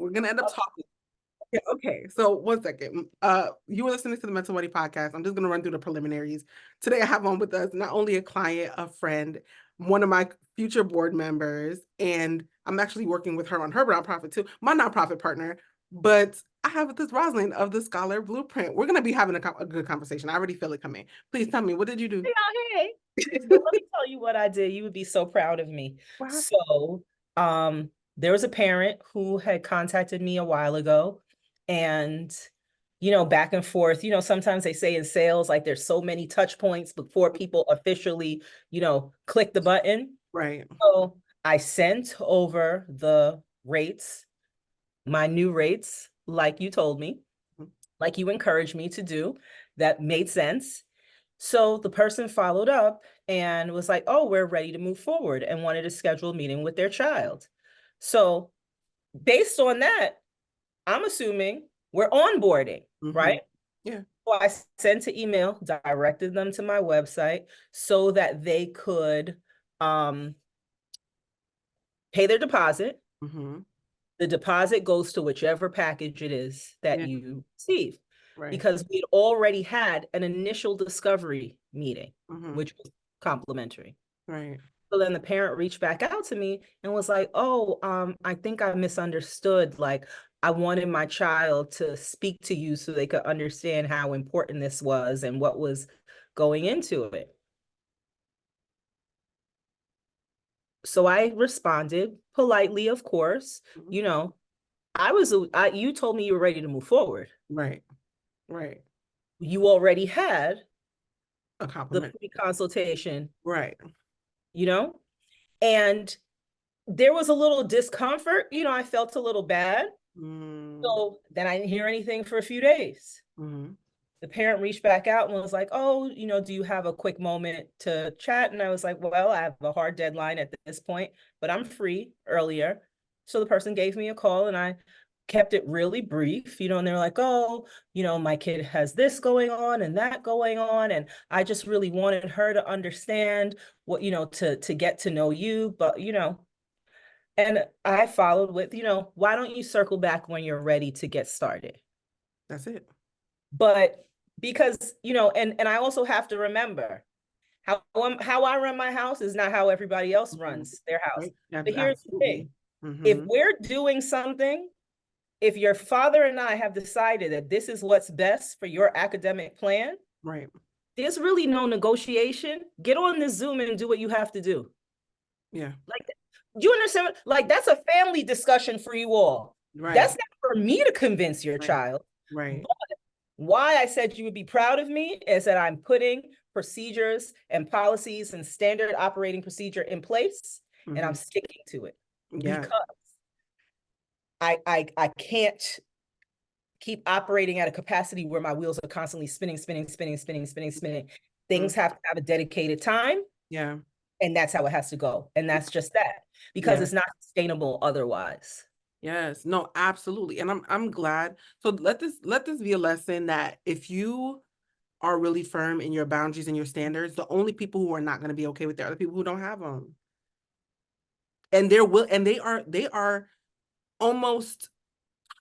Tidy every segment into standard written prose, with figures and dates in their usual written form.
We're gonna end up talking. Yeah, okay, so one second. You were listening to the Mental Money Podcast. I'm just gonna run through the preliminaries. Today I have on with us not only a client, a friend, one of my future board members, and I'm actually working with her on her nonprofit too, my nonprofit partner. But I have with this Rosalind of the Scholar Blueprint. We're gonna be having a good conversation. I already feel it coming. Please tell me, what did you do? Hey. Well, let me tell you what I did. You would be so proud of me. Wow. So, there was a parent who had contacted me a while ago, and back and forth. Sometimes they say in sales, like there's so many touch points before people officially, click the button. Right. So I sent over the rates, my new rates, like you told me, like you encouraged me to do, that made sense. So the person followed up and was like, oh, we're ready to move forward, and wanted to schedule a meeting with their child. So based on that, I'm assuming we're onboarding, right? Yeah. So I sent an email, directed them to my website so that they could pay their deposit. The deposit goes to whichever package it is that Yeah. you receive. Right. Because we'd already had an initial discovery meeting, which was complimentary. Right. So then the parent reached back out to me and was like, oh, I think I misunderstood. Like, I wanted my child to speak to you so they could understand how important this was and what was going into it. So I responded politely, of course. You told me you were ready to move forward. Right. Right. You already had a the compliment. pre-consultation. Right. And there was a little discomfort. I felt a little bad. So then I didn't hear anything for a few days. The parent reached back out and was like, oh, do you have a quick moment to chat? And I was like, well, I have a hard deadline at this point, but I'm free earlier. So the person gave me a call and I kept it really brief, and they're like, oh, my kid has this going on and that going on. And I just really wanted her to understand what, to get to know you. But, and I followed with, why don't you circle back when you're ready to get started? That's it. But because, and I also have to remember how I run my house is not how everybody else runs their house. Right. But here's the thing. If we're doing something, if your father and I have decided that this is what's best for your academic plan, right, there's really no negotiation. Get on this Zoom and do what you have to do. Yeah. Like, do you understand? Like, that's a family discussion for you all. Right. That's not for me to convince your child. Right. But why I said you would be proud of me is that I'm putting procedures and policies and standard operating procedure in place, and I'm sticking to it. Yeah. Because I can't keep operating at a capacity where my wheels are constantly spinning. Things have to have a dedicated time. Yeah. And that's how it has to go. And that's just that, because it's not sustainable otherwise. Yes, no, absolutely. And I'm glad. So let this be a lesson that if you are really firm in your boundaries and your standards, the only people who are not going to be okay with it are the people who don't have them. And they are almost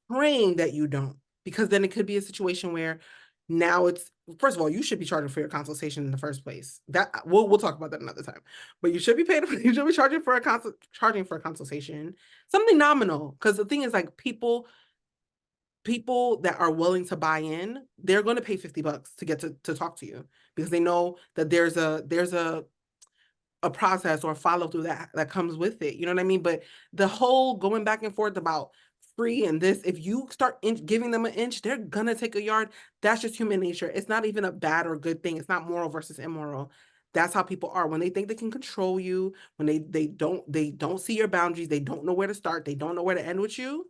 praying that you don't, because then it could be a situation where now it's, first of all, you should be charging for your consultation in the first place. That we'll talk about that another time. But you should be paid. You should be charging for a consultation, something nominal. Because the thing is, like, people that are willing to buy in, they're going to pay $50 to get to talk to you, because they know that there's a process or follow through that comes with it. You know what I mean? But the whole going back and forth about free and this, if you start giving them an inch, they're gonna take a yard. That's just human nature. It's not even a bad or good thing. It's not moral versus immoral. That's how people are. When they think they can control you, when they don't see your boundaries, they don't know where to start, they don't know where to end with you,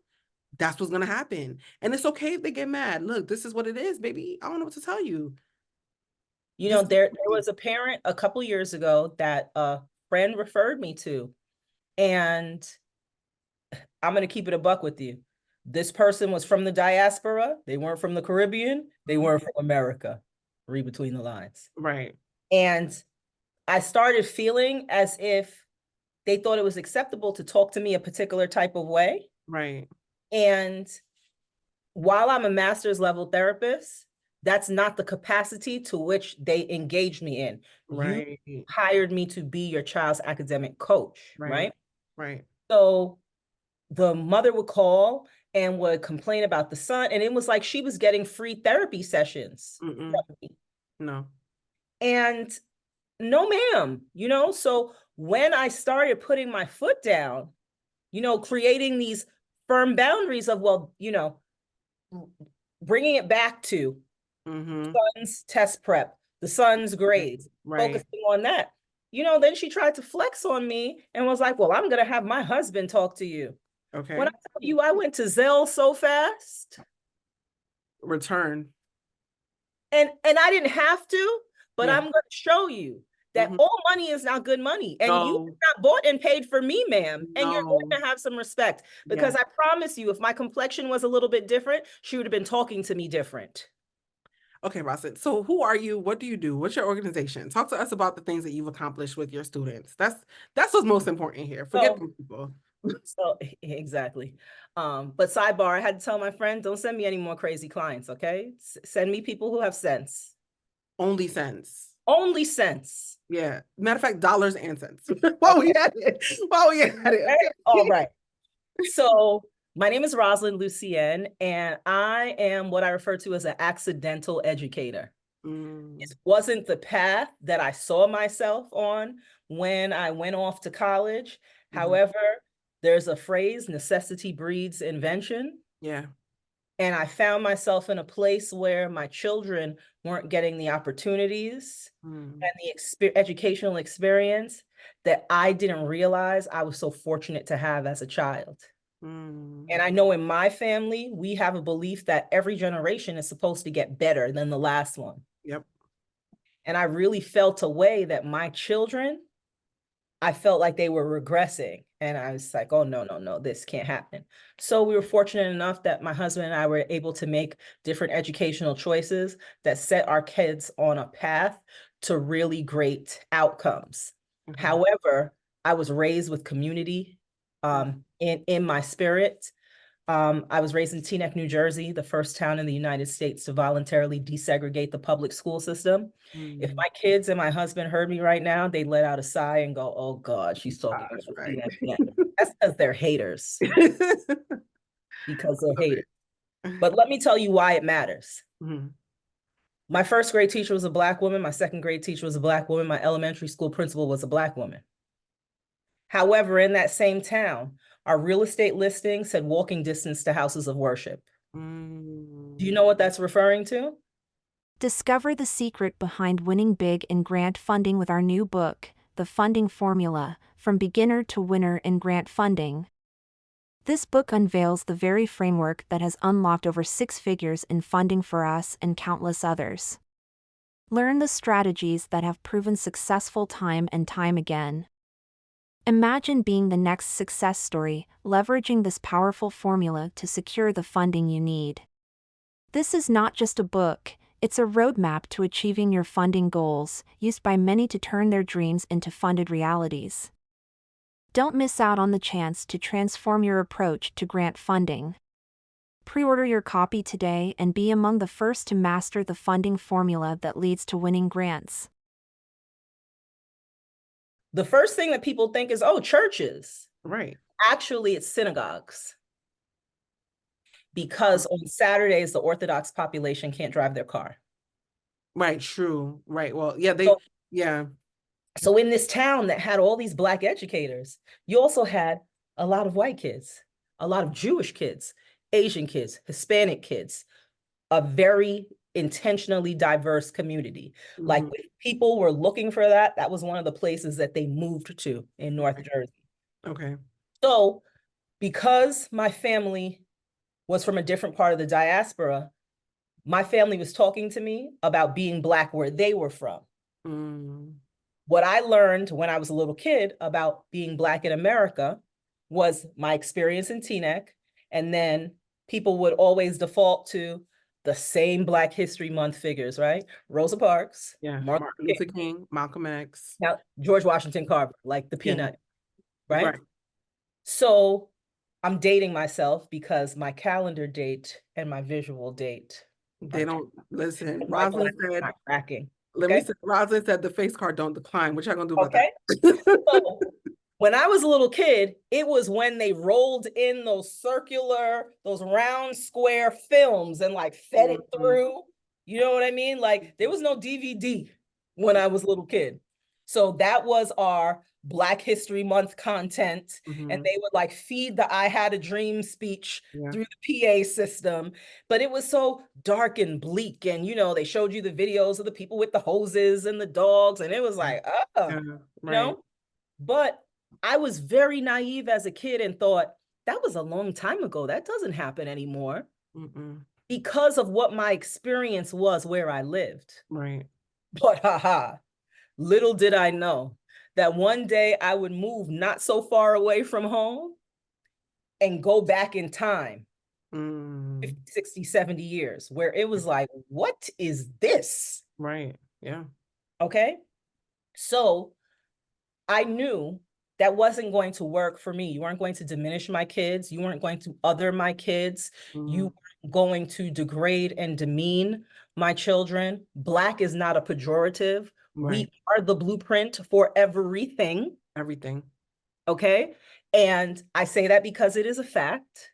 that's what's gonna happen. And it's okay if they get mad. Look, this is what it is, baby. I don't know what to tell you. There was a parent a couple years ago that a friend referred me to, and I'm going to keep it a buck with you. This person was from the diaspora. They weren't from the Caribbean. They weren't from America. Read between the lines. Right. And I started feeling as if they thought it was acceptable to talk to me a particular type of way. Right. And while I'm a master's level therapist, that's not the capacity to which they engaged me in. Right. You hired me to be your child's academic coach, right? Right. So the mother would call and would complain about the son, and it was like she was getting free therapy sessions. No. And no, ma'am, you know, so when I started putting my foot down, you know, creating these firm boundaries of, well, you know, bringing it back to son's test prep, the son's grades, focusing on that. You know, then she tried to flex on me and was like, well, I'm going to have my husband talk to you. Okay. When I tell you I went to Zelle so fast. Return. And I didn't have to, but Yeah. I'm going to show you that all money is not good money. And you have not bought and paid for me, ma'am. And you're going to have some respect. Because I promise you, if my complexion was a little bit different, she would have been talking to me different. Okay, Rosalind. So who are you? What do you do? What's your organization? Talk to us about the things that you've accomplished with your students. That's what's most important here. Forget the people. So exactly. But sidebar, I had to tell my friend, don't send me any more crazy clients, okay? Send me people who have sense. Only sense. Only sense. Yeah. Matter of fact, dollars and cents. While we had it. Okay. All right. So my name is Rosalind Lucien, and I am what I refer to as an accidental educator. It wasn't the path that I saw myself on when I went off to college. However, there's a phrase, necessity breeds invention. Yeah. And I found myself in a place where my children weren't getting the opportunities and the educational experience that I didn't realize I was so fortunate to have as a child. And I know in my family, we have a belief that every generation is supposed to get better than the last one. Yep. And I really felt a way that my children, I felt like they were regressing. And I was like, oh, no, this can't happen. So we were fortunate enough that my husband and I were able to make different educational choices that set our kids on a path to really great outcomes. However, I was raised with community in my spirit. I was raised in Teaneck, New Jersey, the first town in the United States to voluntarily desegregate the public school system. If my kids and my husband heard me right now, they'd let out a sigh and go, oh God, she's talking about Teaneck again. That's because they're haters. Because they're haters. But let me tell you why it matters. My first grade teacher was a Black woman. My second grade teacher was a Black woman. My elementary school principal was a Black woman. However, in that same town, our real estate listing said walking distance to houses of worship. Do you know what that's referring to? Discover the secret behind winning big in grant funding with our new book, The Funding Formula, From Beginner to Winner in Grant Funding. This book unveils the very framework that has unlocked over 6 figures in funding for us and countless others. Learn the strategies that have proven successful time and time again. Imagine being the next success story, leveraging this powerful formula to secure the funding you need. This is not just a book, it's a roadmap to achieving your funding goals, used by many to turn their dreams into funded realities. Don't miss out on the chance to transform your approach to grant funding. Pre-order your copy today and be among the first to master the funding formula that leads to winning grants. The first thing that people think is, oh, churches. Right. Actually, it's synagogues. Because on Saturdays, the Orthodox population can't drive their car. Right, true. Right. Well, yeah, So in this town that had all these Black educators, you also had a lot of white kids, a lot of Jewish kids, Asian kids, Hispanic kids, a very intentionally diverse community. Like if people were looking for that, that was one of the places that they moved to in North Jersey. Okay. So because my family was from a different part of the diaspora, my family was talking to me about being Black where they were from. What I learned when I was a little kid about being Black in America was my experience in Teaneck, and then people would always default to the same Black History Month figures, right? Rosa Parks, Martin Luther King, Malcolm X. Now George Washington Carver, like the peanut, right? Right. So I'm dating myself because my calendar date and my visual date They are don't listen. my Rosalind glasses said, not tracking. let me Okay. say, Rosalind said the face card don't decline. What y'all gonna do about Okay. that? So when I was a little kid, it was when they rolled in those those round square films and like fed it through. You know what I mean? Like there was no DVD when I was a little kid. So that was our Black History Month content. And they would like feed the I Had a Dream speech through the PA system. But it was so dark and bleak. And, you know, they showed you the videos of the people with the hoses and the dogs. And it was like, you know? But I was very naive as a kid and thought, that was a long time ago. That doesn't happen anymore. Because of what my experience was where I lived. Right. But little did I know that one day I would move not so far away from home and go back in time 50, 60, 70 years, where it was like, what is this? Right. Yeah. Okay. So I knew that wasn't going to work for me. You weren't going to diminish my kids. You weren't going to other my kids. You weren't going to degrade and demean my children. Black is not a pejorative. Right. We are the blueprint for everything. Everything. Okay. And I say that because it is a fact.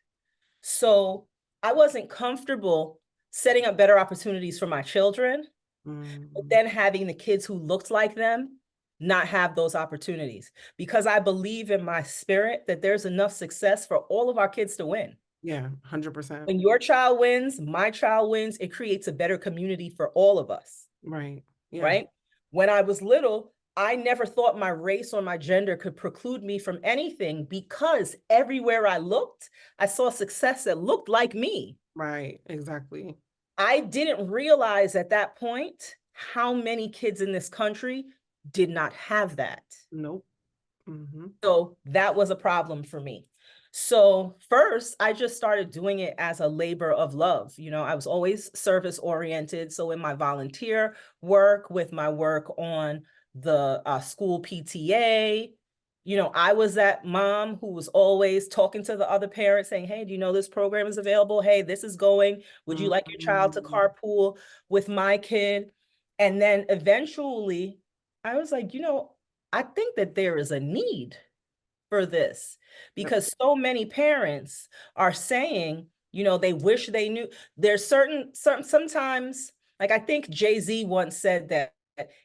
So I wasn't comfortable setting up better opportunities for my children, but then having the kids who looked like them not have those opportunities, because I believe in my spirit that there's enough success for all of our kids to win. Yeah, 100%. When your child wins, my child wins, it creates a better community for all of us. Right. Yeah. Right. When I was little, I never thought my race or my gender could preclude me from anything, because everywhere I looked, I saw success that looked like me. Right. Exactly. I didn't realize at that point how many kids in this country did not have that. Nope. So that was a problem for me. So first, I just started doing it as a labor of love. You know, I was always service oriented. So in my volunteer work, with my work on the school PTA, you know, I was that mom who was always talking to the other parents saying, hey, do you know this program is available? Hey, this is going. Would you like your child to carpool with my kid? And then eventually I was like, you know, I think that there is a need for this, because so many parents are saying, you know, they wish they knew. There's sometimes, like I think Jay-Z once said that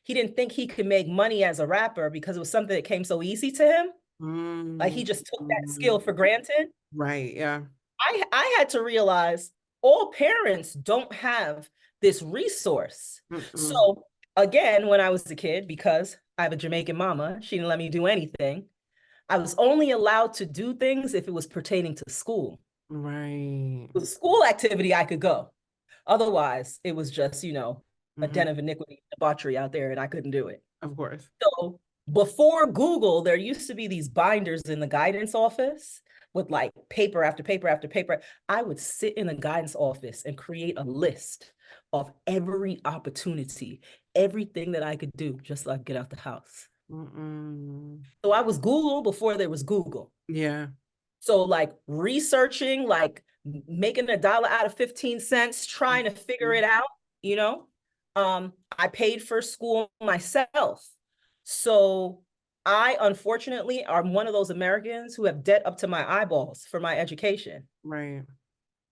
he didn't think he could make money as a rapper because it was something that came so easy to him. Like he just took that skill for granted. Right. Yeah. I had to realize all parents don't have this resource. So again, when I was a kid, because I have a Jamaican mama, she didn't let me do anything. I was only allowed to do things if it was pertaining to school. Right. It was a school activity, I could go. Otherwise, it was just, you know, a den of iniquity, debauchery out there, and I couldn't do it. Of course. So before Google, there used to be these binders in the guidance office with like paper after paper after paper. I would sit in the guidance office and create a list of every opportunity, everything that I could do just so I could get out the house. So I was Google before there was Google. Yeah. So like researching, like making $1 out of 15 cents, trying to figure it out, you know. I paid for school myself. So I unfortunately am one of those Americans who have debt up to my eyeballs for my education. Right.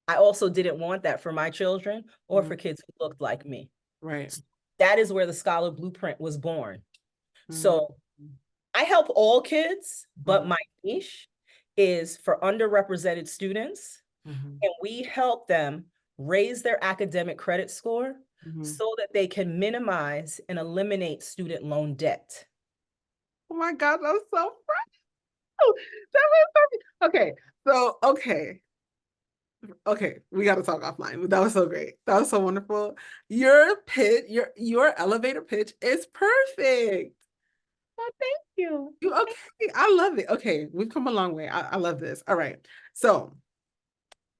I also didn't want that for my children or for kids who looked like me. Right. That is where the Scholar Blueprint was born. So I help all kids, but my niche is for underrepresented students. And we help them raise their academic credit score so that they can minimize and eliminate student loan debt. Oh my God, that was so proud. That was so okay. So okay, we got to talk offline. That was so great. That was so wonderful. Your pitch, your elevator pitch is perfect. Oh, thank you. Okay, I love it. Okay, we've come a long way. I love this. All right. So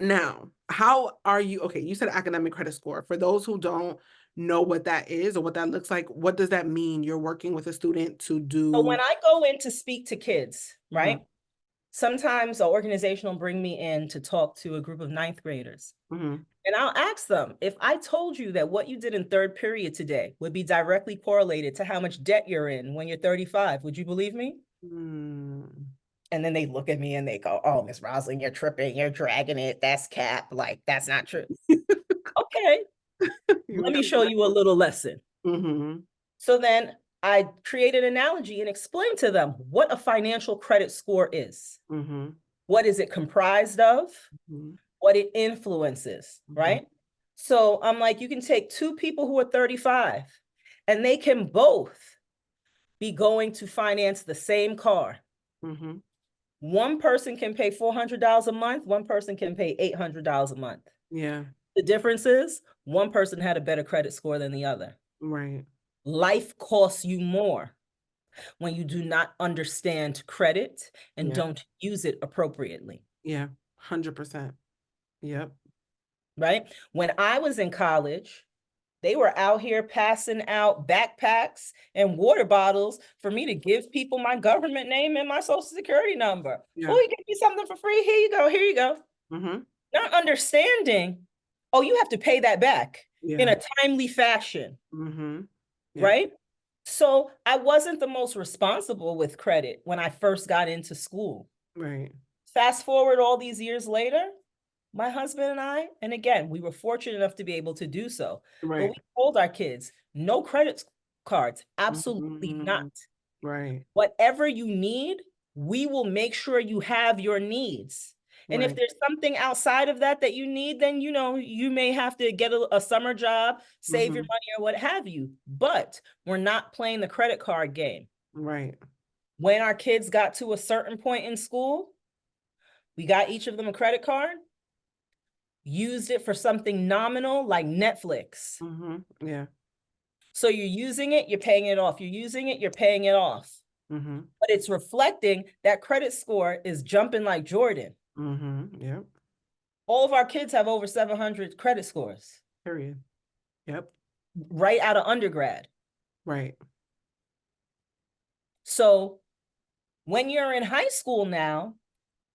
now, how are you? Okay, you said academic credit score. For those who don't know what that is or what that looks like, what does that mean? You're working with a student to do. So when I go in to speak to kids, right? sometimes an organization will bring me in to talk to a group of ninth graders. And I'll ask them, if I told you that what you did in third period today would be directly correlated to how much debt you're in when you're 35, would you believe me? And then they look at me and they go, oh, Miss Rosalind, you're tripping, you're dragging it, that's cap, like, that's not true. Okay, let me show you a little lesson. So then I create an analogy and explain to them what a financial credit score is. What is it comprised of? What it influences, right? So I'm like, you can take two people who are 35 and they can both be going to finance the same car. One person can pay $400 a month. One person can pay $800 a month. Yeah. The difference is one person had a better credit score than the other. Right. Life costs you more when you do not understand credit and don't use it appropriately. Yeah, 100%. Yep. Right? When I was in college, they were out here passing out backpacks and water bottles for me to give people my government name and my social security number. Oh, you give me something for free? Here you go. Here you go. Not understanding, oh, you have to pay that back in a timely fashion. Right? So I wasn't the most responsible with credit when I first got into school. Right. Fast forward all these years later, my husband and I, and again, we were fortunate enough to be able to do so. But we told our kids, no credit cards, absolutely not. Right. Whatever you need, we will make sure you have your needs. And if there's something outside of that that you need, then, you know, you may have to get a summer job, save your money or what have you. But we're not playing the credit card game. Right. When our kids got to a certain point in school, we got each of them a credit card, used it for something nominal like Netflix. Yeah. So you're using it, you're paying it off. You're using it, you're paying it off. But it's reflecting that credit score is jumping like Jordan. Yep. All of our kids have over 700 credit scores. Period. Yep. Right out of undergrad. Right. So when you're in high school now,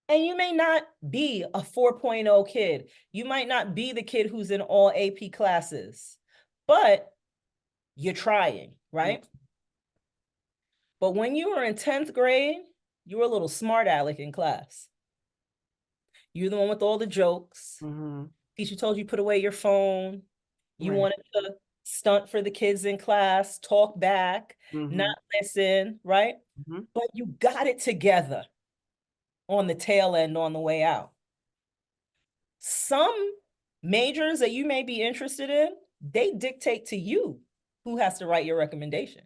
and you may not be a 4.0 kid, you might not be the kid who's in all AP classes, but you're trying, right? But when you were in 10th grade, you were a little smart aleck in class. You're the one with all the jokes. Teacher told you put away your phone. You wanted to stunt for the kids in class, talk back, not listen, right? But you got it together on the tail end on the way out. Some majors that you may be interested in, they dictate to you who has to write your recommendation.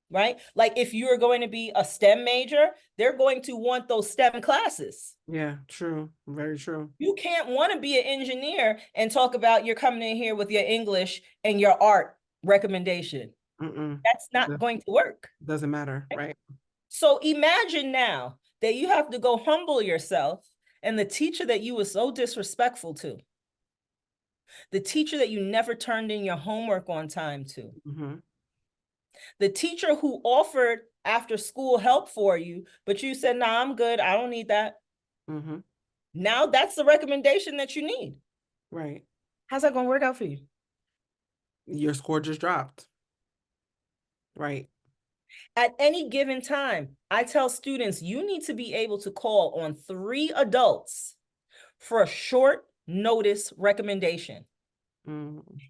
Right? Like if you're going to be a STEM major, they're going to want those STEM classes. Yeah, true. Very true. You can't want to be an engineer and talk about you're coming in here with your English and your art recommendation. That's not going to work. Doesn't matter, right? So imagine now that you have to go humble yourself and the teacher that you were so disrespectful to, the teacher that you never turned in your homework on time to, the teacher who offered after school help for you, but you said, nah, I'm good, I don't need that. Now that's the recommendation that you need. Right. How's that going to work out for you? Your score just dropped. Right. At any given time, I tell students, you need to be able to call on 3 adults for a short notice recommendation.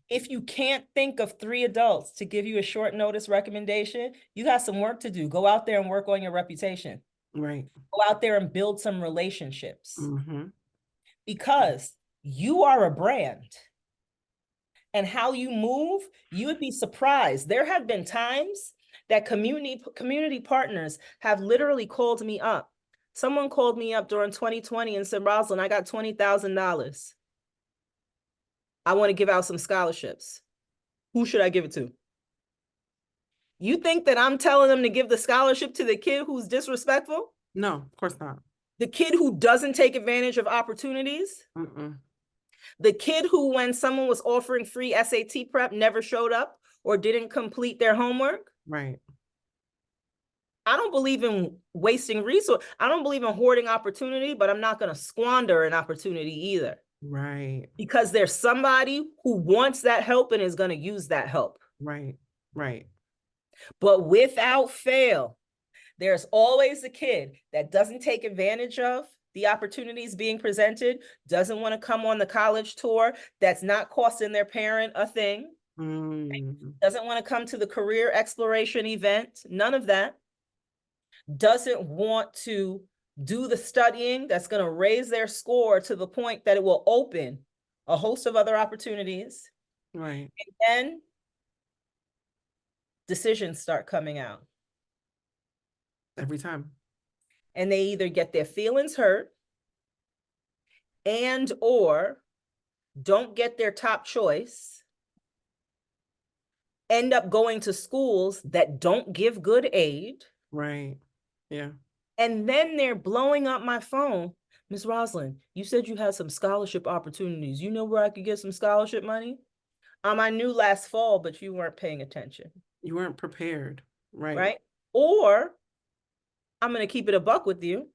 If you can't think of 3 adults to give you a short notice recommendation, you got some work to do. Go out there and work on your reputation. Right. Go out there and build some relationships. Because you are a brand. And how you move, you would be surprised. There have been times that community partners have literally called me up. Someone called me up during 2020 and said, Rosalind, I got $20,000. I want to give out some scholarships. Who should I give it to? You think that I'm telling them to give the scholarship to the kid who's disrespectful? No, of course not. The kid who doesn't take advantage of opportunities? The kid who, when someone was offering free SAT prep, never showed up or didn't complete their homework? Right. I don't believe in wasting resource. I don't believe in hoarding opportunity, but I'm not going to squander an opportunity either. Right. Because there's somebody who wants that help and is going to use that help. Right. Right. But without fail, there's always a kid that doesn't take advantage of the opportunities being presented, doesn't want to come on the college tour, that's not costing their parent a thing, doesn't want to come to the career exploration event, none of that, doesn't want to do the studying that's going to raise their score to the point that it will open a host of other opportunities. Right. And then decisions start coming out. Every time. And they either get their feelings hurt and or don't get their top choice, end up going to schools that don't give good aid. Right. Yeah. And then they're blowing up my phone. Miss Rosalind, you said you had some scholarship opportunities. You know where I could get some scholarship money? I knew last fall, but you weren't paying attention. You weren't prepared. Right. Right? Or I'm going to keep it a buck with you.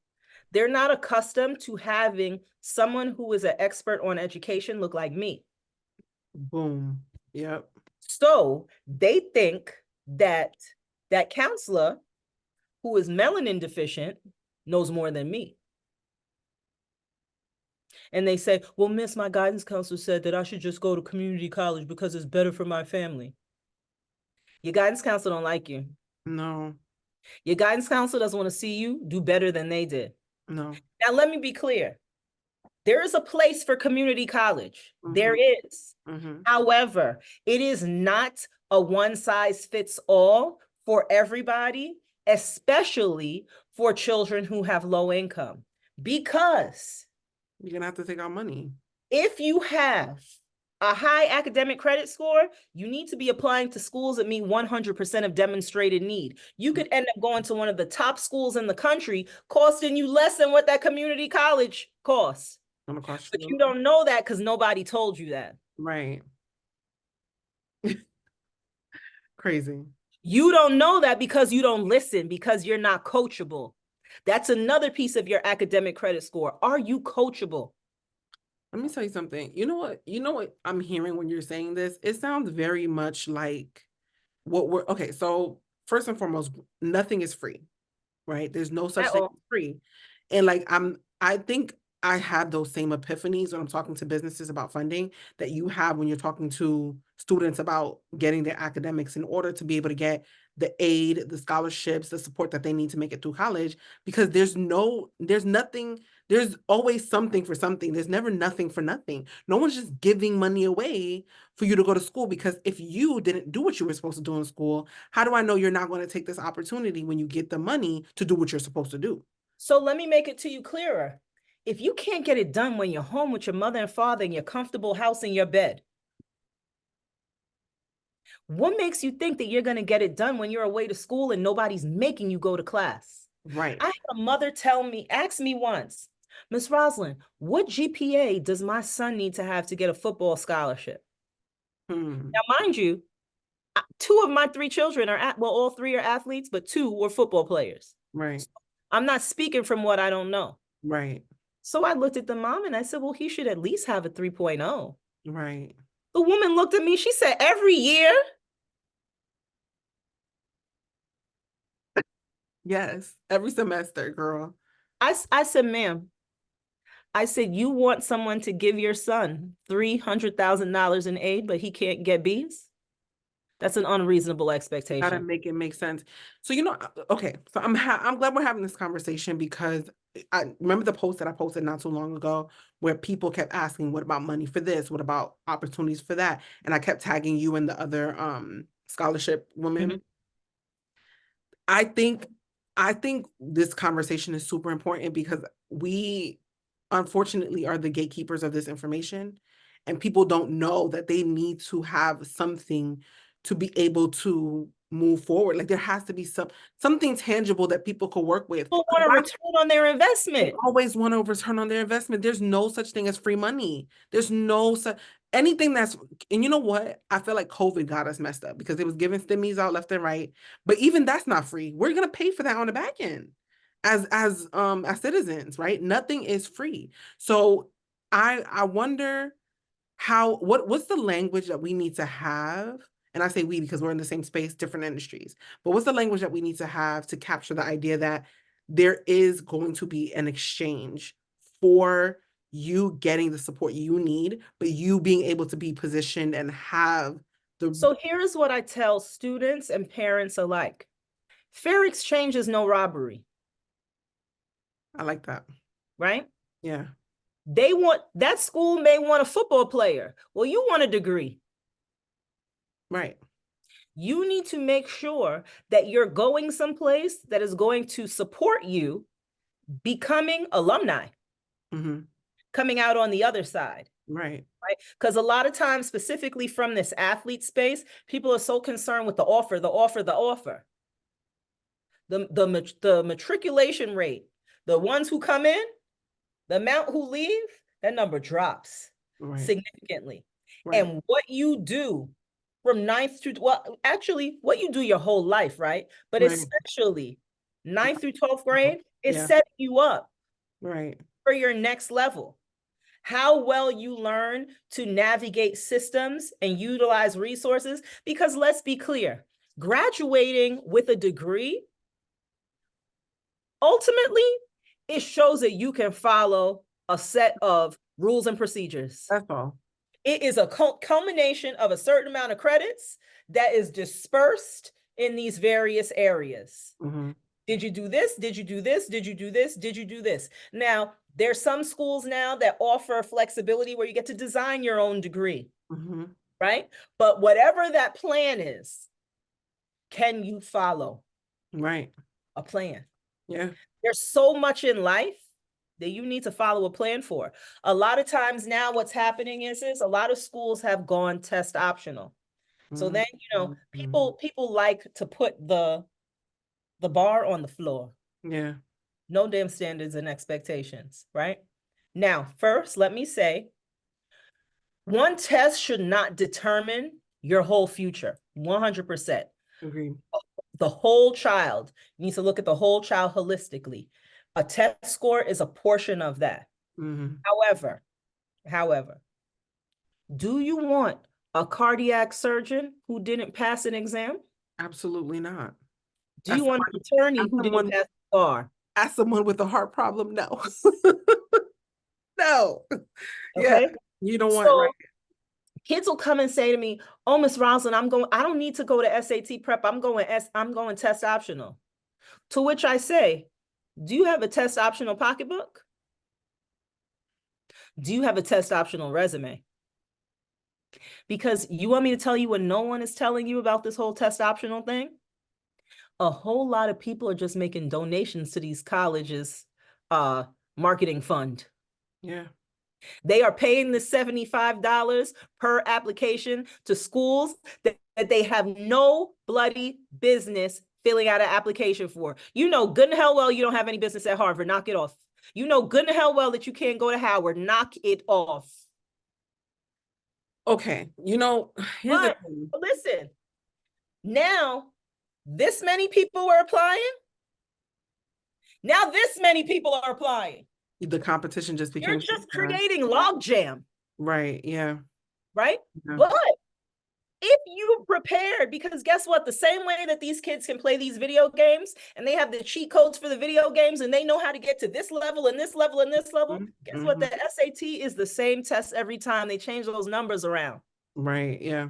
They're not accustomed to having someone who is an expert on education look like me. Boom. Yep. So they think that that counselor who is melanin deficient knows more than me. And they say, well, miss, my guidance counselor said that I should just go to community college because it's better for my family. Your guidance counselor don't like you. No. Your guidance counselor doesn't want to see you do better than they did. No. Now, let me be clear. There is a place for community college. There is. However, it is not a one size fits all for everybody, especially for children who have low income. Because you're going to have to take out money. If you have a high academic credit score, you need to be applying to schools that meet 100% of demonstrated need. You could end up going to one of the top schools in the country, costing you less than what that community college costs. But you don't know that because nobody told you that. Right. Crazy. You don't know that because you don't listen, because you're not coachable. That's another piece of your academic credit score. Are you coachable? Let me tell you something. You know what I'm hearing when you're saying this? It sounds very much like okay. So first and foremost, nothing is free, right? There's no such thing as free. And I think I have those same epiphanies when I'm talking to businesses about funding that you have when you're talking to students about getting their academics in order to be able to get the aid, the scholarships, the support that they need to make it through college, because there's always something for something. There's never nothing for nothing. No one's just giving money away for you to go to school, because if you didn't do what you were supposed to do in school, how do I know you're not going to take this opportunity when you get the money to do what you're supposed to do? So let me make it to you clearer. If you can't get it done when you're home with your mother and father in your comfortable house in your bed, what makes you think that you're going to get it done when you're away to school and nobody's making you go to class? Right. I had a mother ask me once, Miss Rosalind, what GPA does my son need to have get a football scholarship? Now, mind you, 2 of my 3 children all 3 are athletes, but 2 were football players. Right. So I'm not speaking from what I don't know. Right. So I looked at the mom and I said, well, he should at least have a 3.0. Right. The woman looked at me. She said, every year? Yes. Every semester, girl. I said, ma'am, I said, you want someone to give your son $300,000 in aid, but he can't get B's? That's an unreasonable expectation. Gotta make it make sense. So, okay. So I'm glad we're having this conversation, because I remember the post that I posted not too long ago where people kept asking, what about money for this? What about opportunities for that? And I kept tagging you and the other scholarship women. I think this conversation is super important, because we unfortunately are the gatekeepers of this information, and people don't know that they need to have something to be able to move forward. Like there has to be something tangible that people could work with. People want a return on their investment. They always want to return on their investment. There's no such thing as free money. There's no such anything that's, and you know what? I feel like COVID got us messed up because it was giving stimmies out left and right. But even that's not free. We're gonna pay for that on the back end as citizens, right? Nothing is free. So I wonder what's the language that we need to have? And I say we because we're in the same space, different industries. But what's the language that we need to have to capture the idea that there is going to be an exchange for you getting the support you need, but you being able to be positioned and have the... So here's what I tell students and parents alike. Fair exchange is no robbery. I like that. Right? Yeah. That school may want a football player. Well, you want a degree. Right. You need to make sure that you're going someplace that is going to support you becoming alumni, coming out on the other side. Right. Right? Because a lot of times, specifically from this athlete space, people are so concerned with the offer. The matriculation rate, the ones who come in, the amount who leave, that number drops significantly. Right. And what you do from ninth to, well, actually, what you do your whole life, right? But especially 9th through 12th grade, is setting you up for your next level. How well you learn to navigate systems and utilize resources, because let's be clear, graduating with a degree, ultimately, it shows that you can follow a set of rules and procedures. That's all. It is a culmination of a certain amount of credits that is dispersed in these various areas. Did you do this? Did you do this? Did you do this? Did you do this? Now, there's some schools now that offer flexibility where you get to design your own degree, right? But whatever that plan is, can you follow? Right. A plan. Yeah. There's so much in life that you need to follow a plan for. A lot of times now what's happening is a lot of schools have gone test optional. So then, people like to put the bar on the floor. Yeah. No damn standards and expectations, right? Now, first, let me say, one test should not determine your whole future, 100%. Agreed. The whole child, you need to look at the whole child holistically. A test score is a portion of that. However, do you want a cardiac surgeon who didn't pass an exam? Absolutely not. Do you want an attorney who didn't pass the bar? As someone with a heart problem, no. No. Okay. Yeah, you don't want, Kids will come and say to me, "Oh, Miss Rosalind, I don't need to go to SAT prep. I'm going test optional." To which I say, do you have a test optional pocketbook? Do you have a test optional resume? Because you want me to tell you what no one is telling you about this whole test optional thing? A whole lot of people are just making donations to these colleges' marketing fund. Yeah. They are paying the $75 per application to schools that they have no bloody business filling out an application for. You know good and hell well you don't have any business at Harvard. Knock it off. You know good and hell well that you can't go to Howard. Knock it off. Okay. Here's the thing. Listen, now this many people are applying. Now this many people are applying. The competition just became... You're just creating logjam. Right. Yeah. Right? Yeah. But if you prepared, because guess what? The same way that these kids can play these video games and they have the cheat codes for the video games and they know how to get to this level and this level and this level, guess what? The SAT is the same test every time. They change those numbers around. Right. Yeah.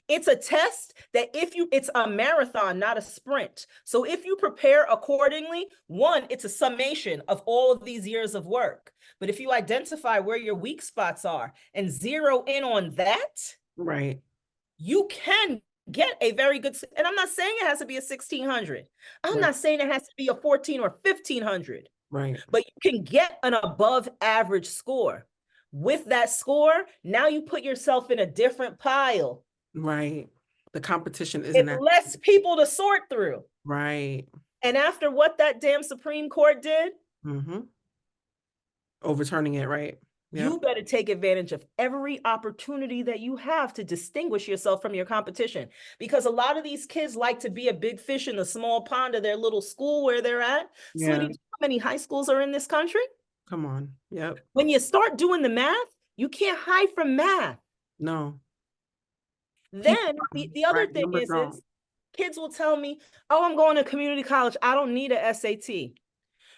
It's a test that it's a marathon, not a sprint. So if you prepare accordingly, one, it's a summation of all of these years of work. But if you identify where your weak spots are and zero in on that, right, you can get a very good, and I'm not saying it has to be a 1600. I'm not saying it has to be a 14 or 1500. Right. But you can get an above average score. With that score, now you put yourself in a different pile. Right. The competition isn't It's that less people to sort through. right. And after what that damn Supreme Court did, Overturning it, right? you better take advantage of every opportunity that you have to distinguish yourself from your competition. Because a lot of these kids like to be a big fish in the small pond of their little school where they're at. Yeah. Sweetie, do you know how many high schools are in this country? Come on. Yep. When you start doing the math, you can't hide from math. No. Then the other thing is kids will tell me, oh, I'm going to community college. I don't need a SAT.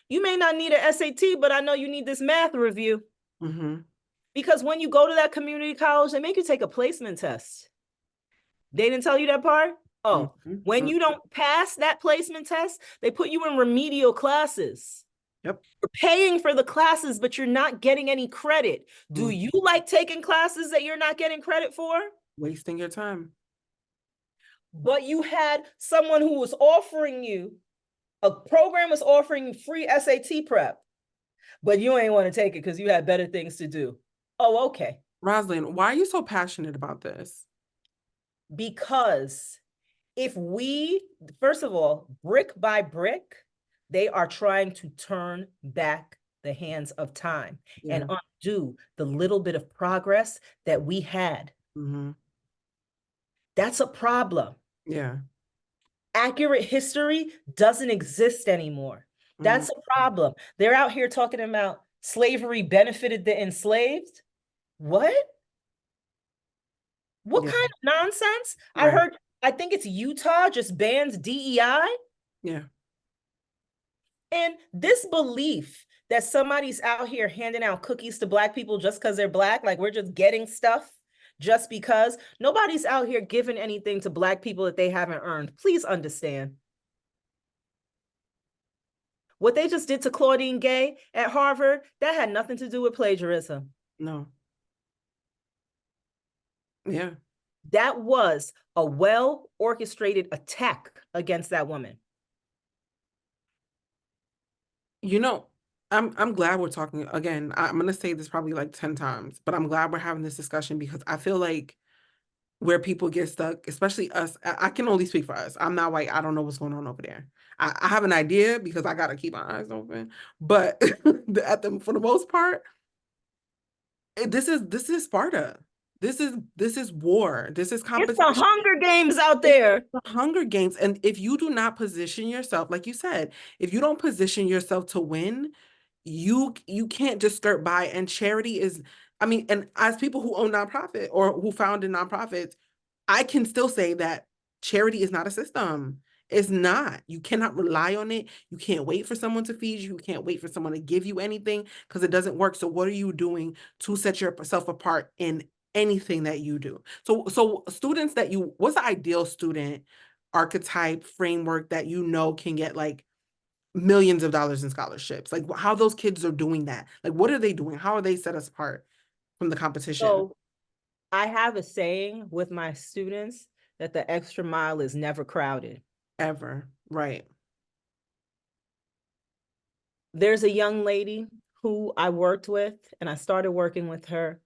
You may not need a SAT, but I know you need this math review. Because when you go to that community college, they make you take a placement test. They didn't tell you that part? Oh, when you don't pass that placement test, they put you in remedial classes. Yep. You're paying for the classes, but you're not getting any credit. Do you like taking classes that you're not getting credit for? Wasting your time. But you had someone who was offering you, a program was offering you free SAT prep, but you ain't want to take it because you had better things to do. Oh, okay. Rosalind, why are you so passionate about this? Because if we, first of all, brick by brick, they are trying to turn back the hands of time and undo the little bit of progress that we had. That's a problem. Yeah. Accurate history doesn't exist anymore. That's a problem. They're out here talking about slavery benefited the enslaved. What? What kind of nonsense? I heard, I think it's Utah just bans DEI. Yeah. And this belief that somebody's out here handing out cookies to Black people just because they're Black, like we're just getting stuff just because. Nobody's out here giving anything to Black people that they haven't earned. Please understand. What they just did to Claudine Gay at Harvard, that had nothing to do with plagiarism. No. Yeah. That was a well-orchestrated attack against that woman. You know, I'm glad we're talking again. I'm going to say this probably like 10 times, but I'm glad we're having this discussion because I feel like where people get stuck, especially us, I can only speak for us. I'm not white. I don't know what's going on over there. I have an idea because I got to keep my eyes open, but for the most part, this is Sparta. This is war. This is competition. It's the Hunger Games out there. It's the Hunger Games. And if you do not position yourself, like you said, if you don't position yourself to win, you can't just skirt by. And charity is, I mean, and as people who own nonprofit or who founded nonprofits, I can still say that charity is not a system. It's not. You cannot rely on it. You can't wait for someone to feed you. You can't wait for someone to give you anything because it doesn't work. So what are you doing to set yourself apart in anything that you do? So students that what's the ideal student archetype framework that you know can get like millions of dollars in scholarships? Like how those kids are doing that? Like what are they doing? How are they set us apart from the competition? So I have a saying with my students that the extra mile is never crowded. Ever. Right. There's a young lady who I worked with, and I started working with her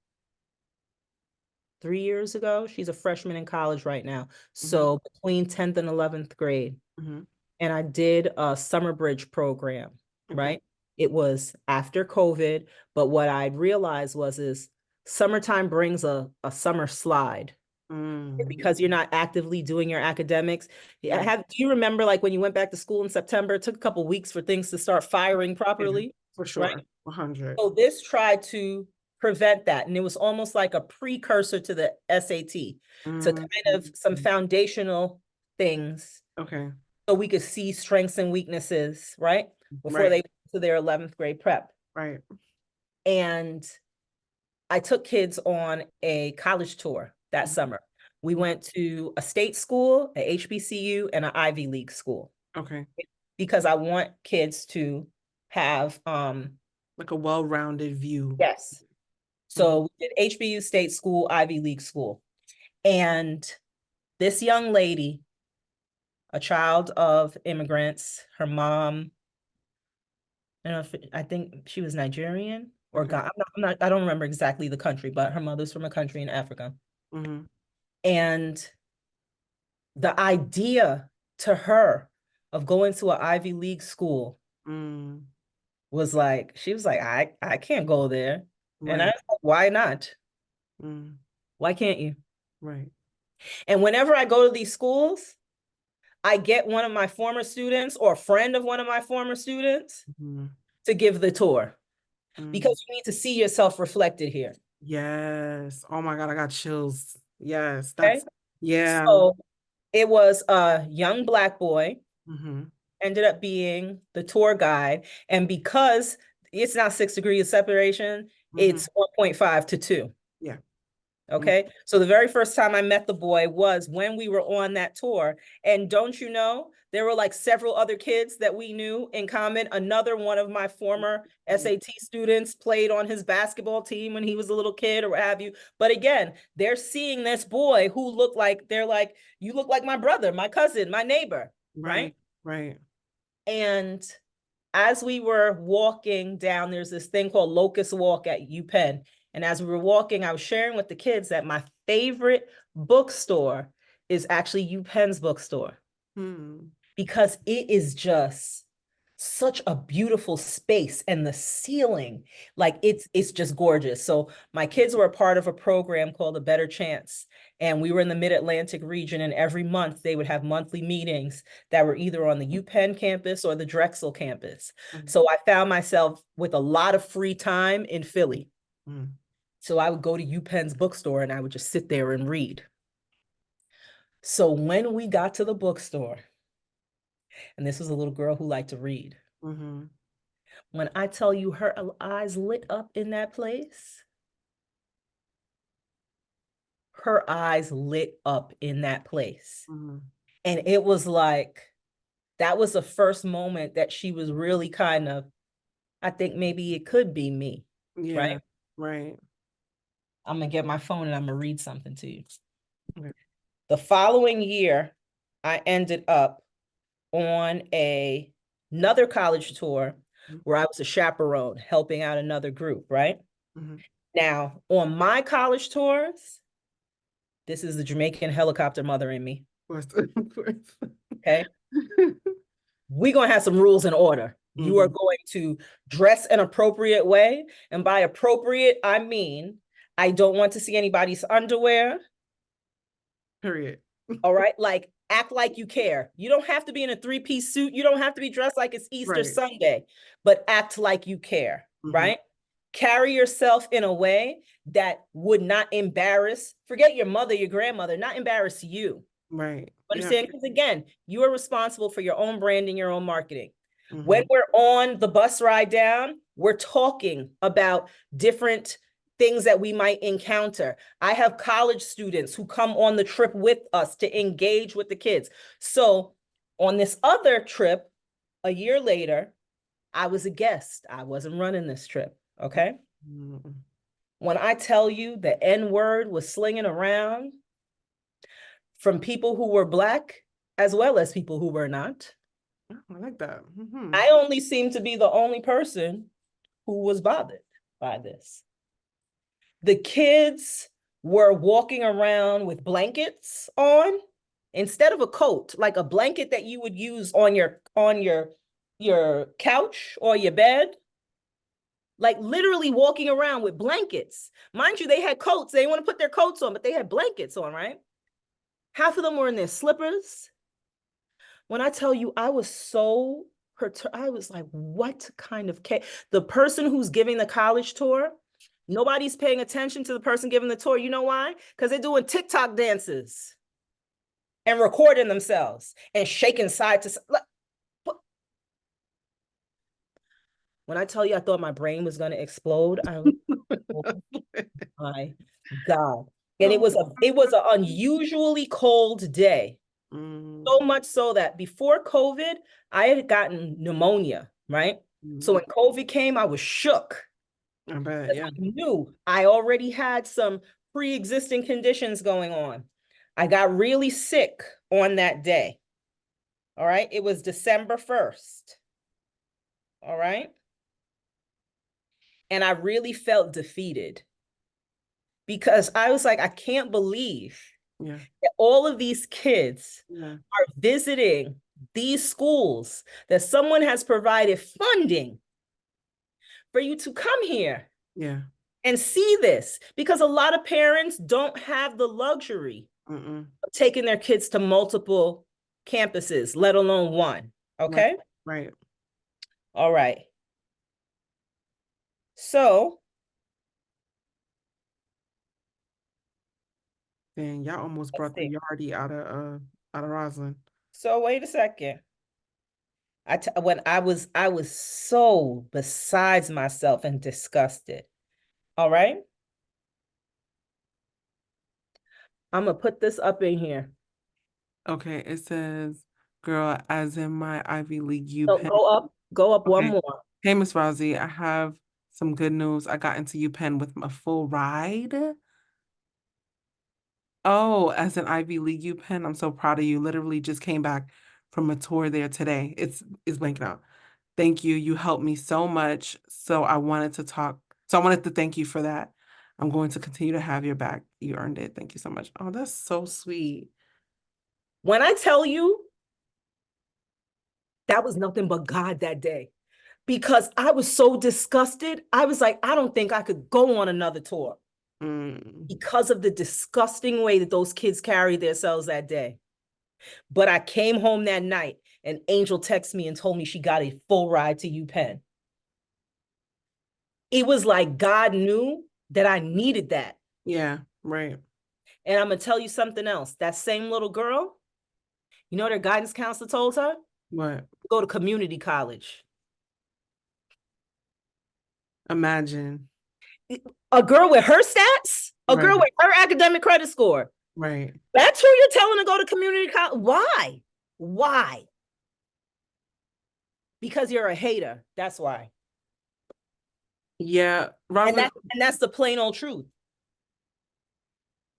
3 years ago. She's a freshman in college right now. So between 10th and 11th grade. And I did a summer bridge program, right? It was after COVID, but what I realized is summertime brings a summer slide. Because you're not actively doing your academics. Do you remember like when you went back to school in September, it took a couple of weeks for things to start firing properly? For sure. Right? 100. So this tried to prevent that. And it was almost like a precursor to the SAT, to kind of some foundational things. Okay. So we could see strengths and weaknesses, right? Before they went to their 11th grade prep. Right. And I took kids on a college tour that summer. We went to a state school, a HBCU, and an Ivy League school. Okay. Because I want kids to have like a well-rounded view. Yes. So we did HBU state school, Ivy League school. And this young lady, a child of immigrants, her mom, I think she was Nigerian or Ghana. I don't remember exactly the country, but her mother's from a country in Africa. And the idea to her of going to an Ivy League school was like, she was like, I can't go there. And I was like, why not? Why can't you? Right. And whenever I go to these schools, I get one of my former students or a friend of one of my former students to give the tour because you need to see yourself reflected here. Yes. Oh my God, I got chills. Yes. Okay. Yeah. So it was a young Black boy, ended up being the tour guide. And because it's not 6 degrees of separation, it's 1.5 to 2. Yeah. Okay. So the very first time I met the boy was when we were on that tour. And don't you know, there were like several other kids that we knew in common. Another one of my former SAT students played on his basketball team when he was a little kid or what have you. But again, they're seeing this boy who looked like, they're like, you look like my brother, my cousin, my neighbor. Right. Right. And as we were walking down, there's this thing called Locust Walk at UPenn. And as we were walking, I was sharing with the kids that my favorite bookstore is actually UPenn's bookstore because it is just such a beautiful space and the ceiling, like it's just gorgeous. So my kids were a part of a program called A Better Chance. And we were in the Mid-Atlantic region, and every month they would have monthly meetings that were either on the UPenn campus or the Drexel campus. So I found myself with a lot of free time in Philly. So I would go to UPenn's bookstore and I would just sit there and read. So when we got to the bookstore, and this was a little girl who liked to read, when I tell you her eyes lit up in that place, her eyes lit up in that place. And it was like, that was the first moment that she was really kind of, I think maybe it could be me. Yeah. Right. Right. I'm going to get my phone and I'm going to read something to you. Okay. The following year, I ended up on another college tour where I was a chaperone helping out another group, right? Now, on my college tours, this is the Jamaican helicopter mother in me. Okay. We're going to have some rules and order. You are going to dress an appropriate way. And by appropriate, I mean, I don't want to see anybody's underwear. Period. All right. Like, act like you care. You don't have to be in a 3-piece suit. You don't have to be dressed like it's Easter Sunday, but act like you care. Right. Carry yourself in a way that would not embarrass, forget your mother, your grandmother, not embarrass you. Right. Understand? Because again, you are responsible for your own branding, your own marketing. When we're on the bus ride down, we're talking about different things that we might encounter. I have college students who come on the trip with us to engage with the kids. So on this other trip, a year later, I was a guest. I wasn't running this trip. Okay. When I tell you the N-word was slinging around from people who were Black as well as people who were not. I like that. I only seem to be the only person who was bothered by this. The kids were walking around with blankets on instead of a coat, like a blanket that you would use on your couch or your bed. Like literally walking around with blankets. Mind you, they had coats. They didn't want to put their coats on, but they had blankets on, right? Half of them were in their slippers. When I tell you, I was so perturbed. I was like, what kind of the person who's giving the college tour, nobody's paying attention to the person giving the tour. You know why? Because they're doing TikTok dances and recording themselves and shaking side to side. When I tell you, I thought my brain was going to explode. I was like, oh my God. And it was an unusually cold day. So much so that before COVID, I had gotten pneumonia, right? So when COVID came, I was shook. I bet, yeah. I knew I already had some pre-existing conditions going on. I got really sick on that day. All right. It was December 1st. All right. And I really felt defeated because I was like, I can't believe Yeah. All of these kids Yeah. are visiting these schools that someone has provided funding for you to come here Yeah. and see this, because a lot of parents don't have the luxury of taking their kids to multiple campuses, let alone one. Okay. Right. All right. So then y'all almost let's brought the see. yardie out of Rosalind. So wait a second. When I was so besides myself and disgusted. All right. I'm gonna put this up in here. Okay, it says, girl, as in my Ivy League U So Penn. go up one Okay. more. Hey, Miss Rosie, I have some good news. I got into UPenn with a full ride. Oh, as an Ivy League UPenn, I'm so proud of you. Literally just came back from a tour there today. It's blanking out. Thank you. You helped me so much. So I wanted to thank you for that. I'm going to continue to have your back. You earned it. Thank you so much. Oh, that's so sweet. When I tell you that was nothing but God that day, because I was so disgusted. I was like, I don't think I could go on another tour because of the disgusting way that those kids carried themselves that day. But I came home that night and Angel texted me and told me she got a full ride to UPenn. It was like God knew that I needed that. Yeah, right. And I'm going to tell you something else. That same little girl, you know what her guidance counselor told her? What? Go to community college. Imagine. A girl with her stats, a girl with her academic credit score. Right. That's who you're telling to go to community college. Why? Why? Because you're a hater. That's why. Yeah, Rosalind. And that's the plain old truth.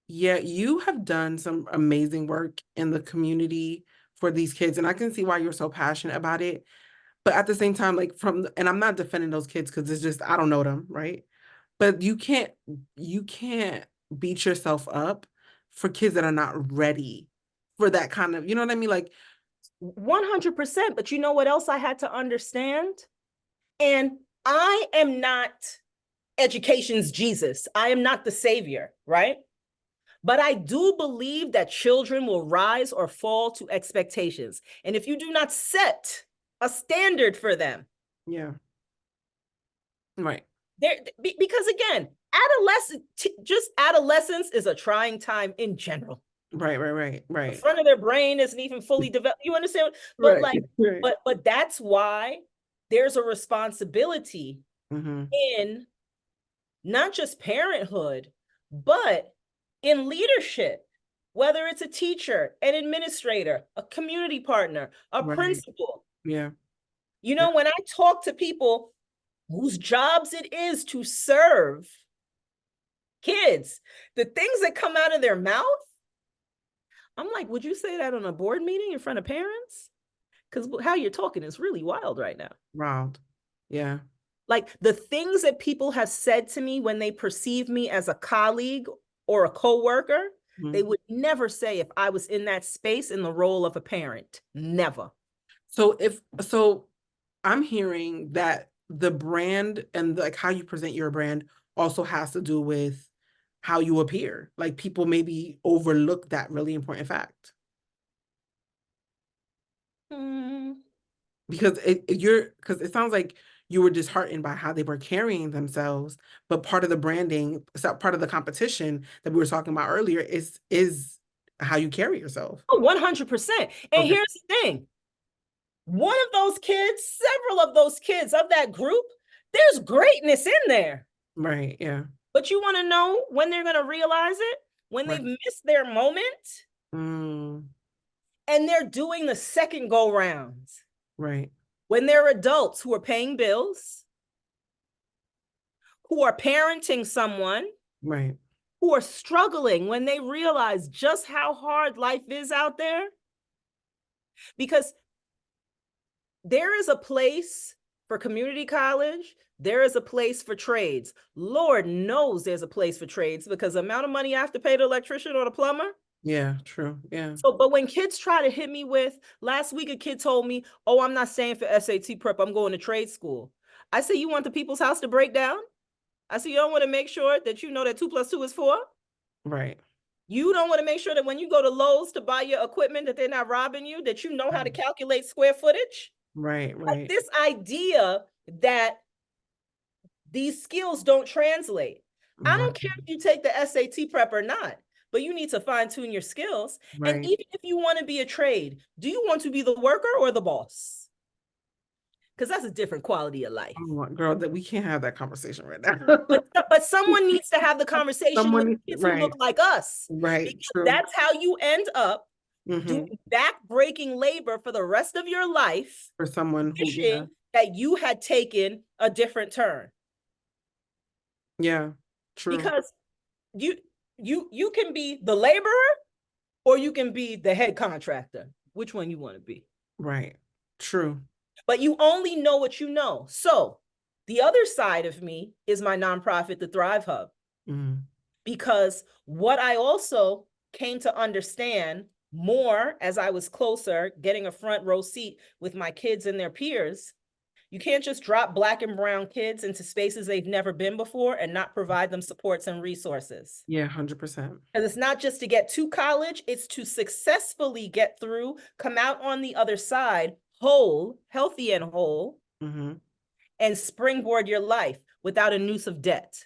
Yeah, you have done some amazing work in the community for these kids, and I can see why you're so passionate about it. But at the same time, like and I'm not defending those kids because it's just I don't know them, right? But you can't beat yourself up for kids that are not ready for that kind of, you know what I mean? Like 100%. But you know what else I had to understand? And I am not education's Jesus. I am not the savior, right? But I do believe that children will rise or fall to expectations. And if you do not set a standard for them, yeah. Right. Because again, adolescence is a trying time in general. Right. The front of their brain isn't even fully developed. You understand? But but that's why there's a responsibility in not just parenthood, but in leadership, whether it's a teacher, an administrator, a community partner, a principal. Yeah. You know, when I talk to people whose jobs it is to serve kids, the things that come out of their mouth, I'm like, would you say that on a board meeting in front of parents? Because how you're talking is really wild right now. Wild. Yeah. Like the things that people have said to me when they perceive me as a colleague or a coworker, they would never say if I was in that space in the role of a parent. Never. So I'm hearing that the brand and like how you present your brand also has to do with how you appear. Like people maybe overlook that really important fact. Because it sounds like you were disheartened by how they were carrying themselves, but part of the branding, part of the competition that we were talking about earlier is how you carry yourself. Oh, 100%. And here's the thing. One of those kids, several of those kids of that group, there's greatness in there. Right, yeah. But you want to know when they're going to realize it? When they've missed their moment and they're doing the second go rounds. Right. When they're adults who are paying bills, who are parenting someone, right, who are struggling when they realize just how hard life is out there. Because there is a place for community college. There is a place for trades. Lord knows there's a place for trades because the amount of money I have to pay the electrician or the plumber, Yeah, true. Yeah. So, but when kids try to hit me with, last week a kid told me, oh, I'm not staying for SAT prep, I'm going to trade school. I say, you want the people's house to break down? I say, you don't want to make sure that you know that 2 + 2 is 4? Right. You don't want to make sure that when you go to Lowe's to buy your equipment that they're not robbing you, that you know how to calculate square footage? Right, Like right. this idea that these skills don't translate. I don't care if you take the SAT prep or not, but you need to fine tune your skills. And Right. even if you want to be a trade, do you want to be the worker or the boss? Because that's a different quality of life. Oh, girl, that we can't have that conversation right now. But someone needs to have the conversation with kids who look like us. Right. Because True. that's how you end up Mm-hmm. doing back-breaking labor for the rest of your life, For someone who, wishing that you had taken a different turn. yeah, true. Because you can be the laborer or you can be the head contractor. Which one you want to be? Right. True. But you only know what you know. So the other side of me is my nonprofit, the Thrive Hub. Mm-hmm. Because what I also came to understand more as I was closer, getting a front row seat with my kids and their peers, you can't just drop Black and brown kids into spaces they've never been before and not provide them supports and resources. Yeah, 100%. And it's not just to get to college, it's to successfully get through, come out on the other side whole, healthy and whole, Mm-hmm. and springboard your life without a noose of debt.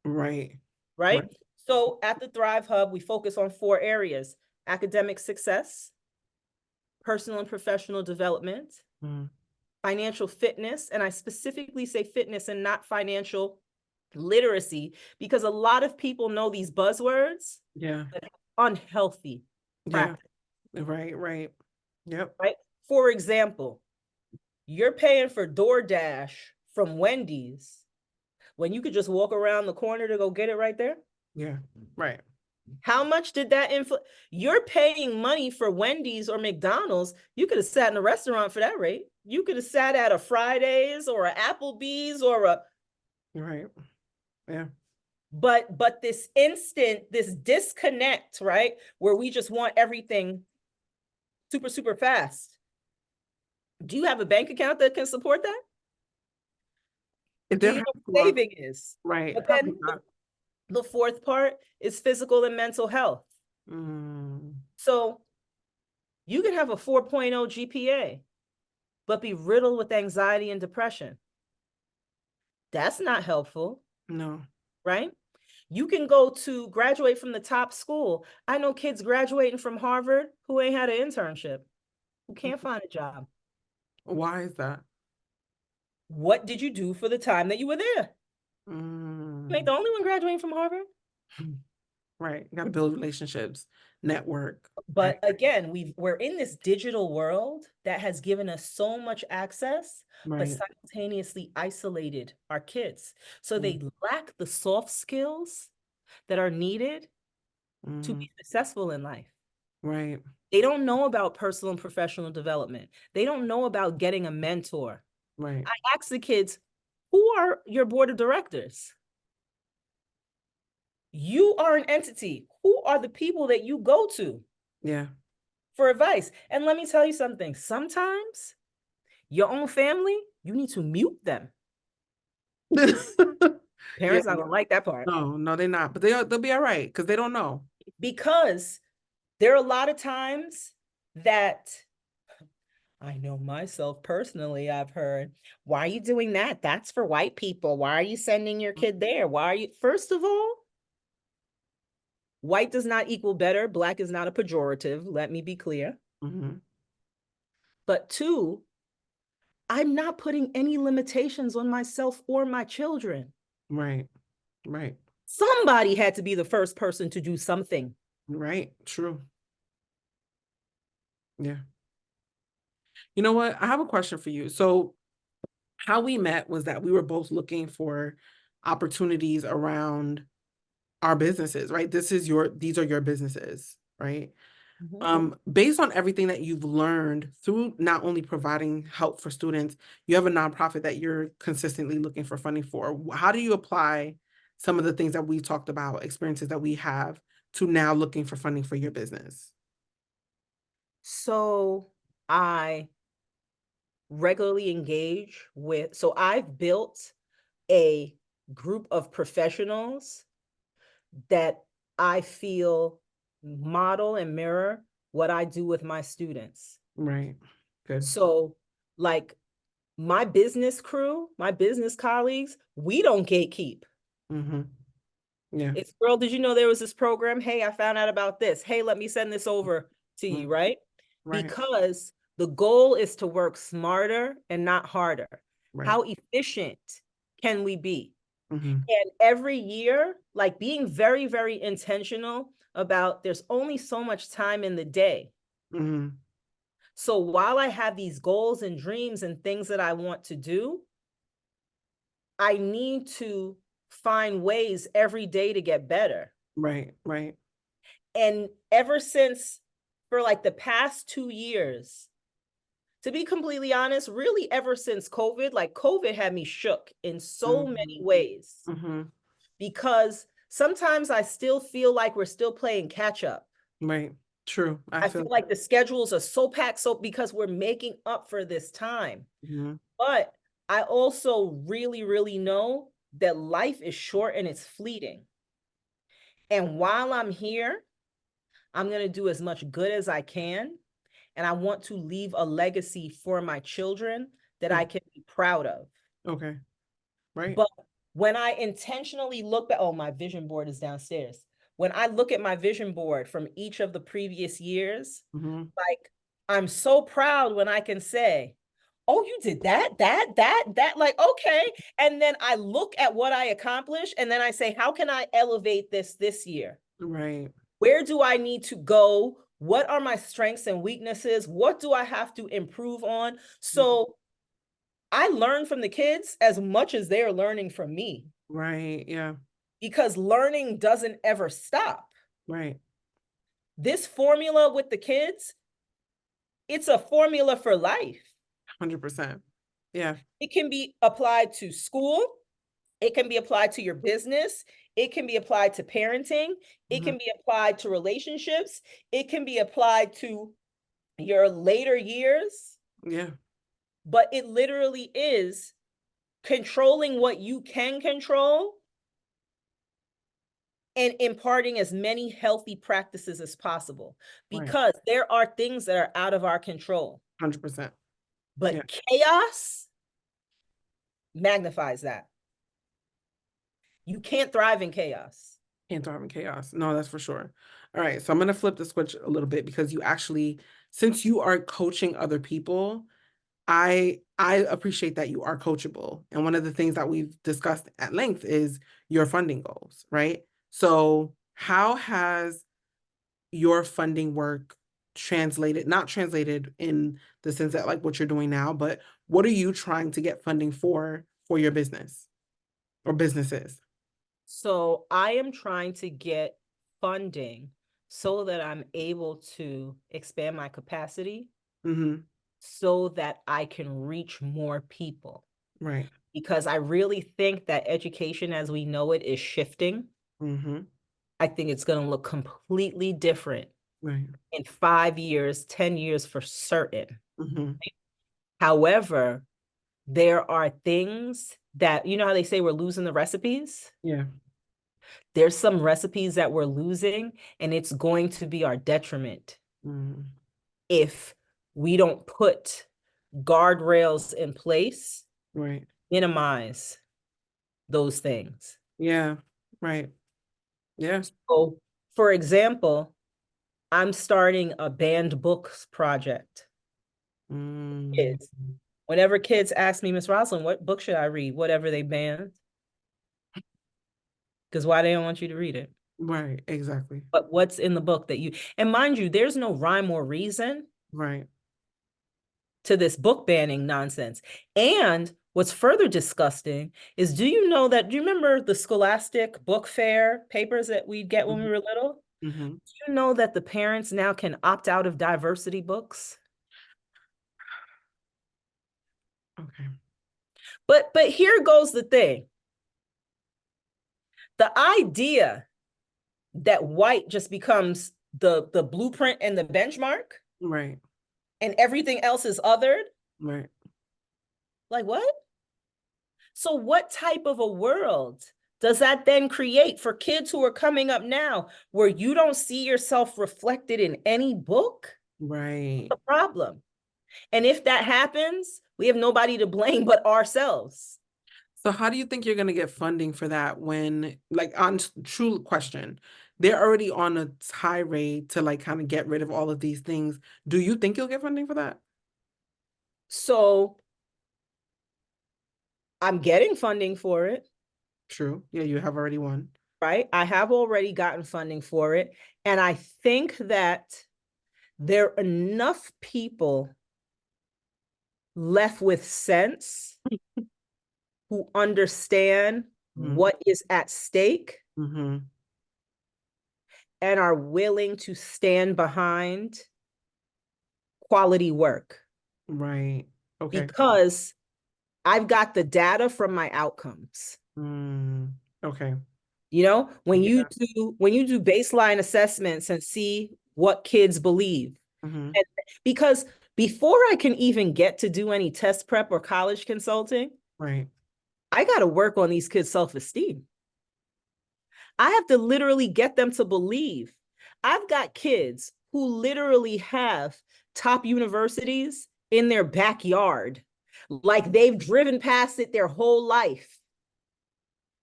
Right. Right? So at the Thrive Hub, we focus on 4 areas: academic success, personal and professional development, financial fitness, and I specifically say fitness and not financial literacy, because a lot of people know these buzzwords, Yeah. but unhealthy practice. Yeah. Right. Yep. Right? For example, you're paying for DoorDash from Wendy's when you could just walk around the corner to go get it right there. Yeah. Right. How much did that You're paying money for Wendy's or McDonald's. You could have sat in a restaurant for that rate. You could have sat at a Fridays or a Applebee's or a. Right. Yeah. But this disconnect, right? Where we just want everything super, super fast. Do you have a bank account that can support that? Do you know what saving is? Right. But then the 4th part is physical and mental health. So you can have a 4.0 GPA, but be riddled with anxiety and depression. That's not helpful. No. Right? You can graduate from the top school. I know kids graduating from Harvard who ain't had an internship, who can't find a job. Why is that? What did you do for the time that you were there? You ain't the only one graduating from Harvard. Right. You got to build relationships, network. But again, we're in this digital world that has given us so much access, but simultaneously isolated our kids. So they lack the soft skills that are needed to be successful in life. Right. They don't know about personal and professional development. They don't know about getting a mentor. Right. I ask the kids, who are your board of directors? You are an entity. Who are the people that you go to? Yeah. For advice? And let me tell you something. Sometimes your own family, you need to mute them. Parents not gonna like that part. No, they're not. But they'll be all right because they don't know. Because there are a lot of times that I know myself personally, I've heard, why are you doing that? That's for white people. Why are you sending your kid there? First of all, white does not equal better. Black is not a pejorative. Let me be clear. But 2, I'm not putting any limitations on myself or my children. Right. Somebody had to be the first person to do something. Right. True. Yeah. You know what? I have a question for you. So how we met was that we were both looking for opportunities around our businesses, right? These are your businesses, right? Based on everything that you've learned through not only providing help for students, you have a nonprofit that you're consistently looking for funding for. How do you apply some of the things that we talked about, experiences that we have, to now looking for funding for your business? So I regularly engage with, so I've built a group of professionals that I feel model and mirror what I do with my students. Right. Good. So like my business crew, my business colleagues, we don't gatekeep. Mm-hmm. Yeah. It's, girl, did you know there was this program? Hey, I found out about this. Hey, let me send this over to you, right? Right. Because the goal is to work smarter and not harder. Right. How efficient can we be? Mm-hmm. And every year, like being very, very intentional about there's only so much time in the day. Mm-hmm. So while I have these goals and dreams and things that I want to do, I need to find ways every day to get better. Right. Right. And ever since, for like the past 2 years, to be completely honest, really ever since COVID, like COVID had me shook in so many ways. Mm-hmm. Because sometimes I still feel like we're still playing catch up. Right. True. I feel like the schedules are so packed, so because we're making up for this time. Mm-hmm. But I also really, really know that life is short and it's fleeting. And while I'm here, I'm going to do as much good as I can. And I want to leave a legacy for my children that I can be proud of. Okay. Right. But when I intentionally look back, oh, my vision board is downstairs. When I look at my vision board from each of the previous years, Mm-hmm. like I'm so proud when I can say, oh, you did that, like, okay. And then I look at what I accomplished and then I say, how can I elevate this year? Right. Where do I need to go? What are my strengths and weaknesses? What do I have to improve on? So I learn from the kids as much as they're learning from me. Right. Yeah. Because learning doesn't ever stop. Right. This formula with the kids, it's a formula for life. 100%. Yeah. It can be applied to school. It can be applied to your business. It can be applied to parenting. It can be applied to relationships. It can be applied to your later years. Yeah. But it literally is controlling what you can control and imparting as many healthy practices as possible, because there are things that are out of our control. 100%. But chaos magnifies that. You can't thrive in chaos. Can't thrive in chaos. No, that's for sure. All right. So I'm going to flip the switch a little bit, because you actually, since you are coaching other people, I appreciate that you are coachable. And one of the things that we've discussed at length is your funding goals, right? So how has your funding work translated, not translated in the sense that like what you're doing now, but what are you trying to get funding for your business or businesses? So I am trying to get funding so that I'm able to expand my capacity, so that I can reach more people. Right. Because I really think that education as we know it is shifting. I think it's going to look completely different in 5 years, 10 years for certain. However, there are things that, you know how they say we're losing the recipes? Yeah. There's some recipes that we're losing, and it's going to be our detriment if we don't put guardrails in place, minimize those things. Yeah. Right. Yeah. So, for example, I'm starting a banned books project. Kids. Whenever kids ask me, Miss Rosalind, what book should I read? Whatever they banned. Because why they don't want you to read it? Right. Exactly. But what's in the book that you, and mind you, there's no rhyme or reason to this book banning nonsense. And what's further disgusting is, do you remember the Scholastic Book Fair papers that we'd get when we were little? Do you know that the parents now can opt out of diversity books? Okay. But here goes the thing. The idea that white just becomes the blueprint and the benchmark, Right. and everything else is othered. Right. Like what? So what type of a world does that then create for kids who are coming up now, where you don't see yourself reflected in any book? Right. The problem. And if that happens, we have nobody to blame but ourselves. So how do you think you're going to get funding for that when, like, on true question, they're already on a tirade to like kind of get rid of all of these things. Do you think you'll get funding for that? So I'm getting funding for it. True. Yeah, you have already won. Right? I have already gotten funding for it. And I think that there are enough people left with sense who understand what is at stake and are willing to stand behind quality work. Right. Okay. Because I've got the data from my outcomes. Okay. You know, when Yeah. you do baseline assessments and see what kids believe. And because before I can even get to do any test prep or college consulting, Right. I got to work on these kids' self-esteem. I have to literally get them to believe. I've got kids who literally have top universities in their backyard, like they've driven past it their whole life.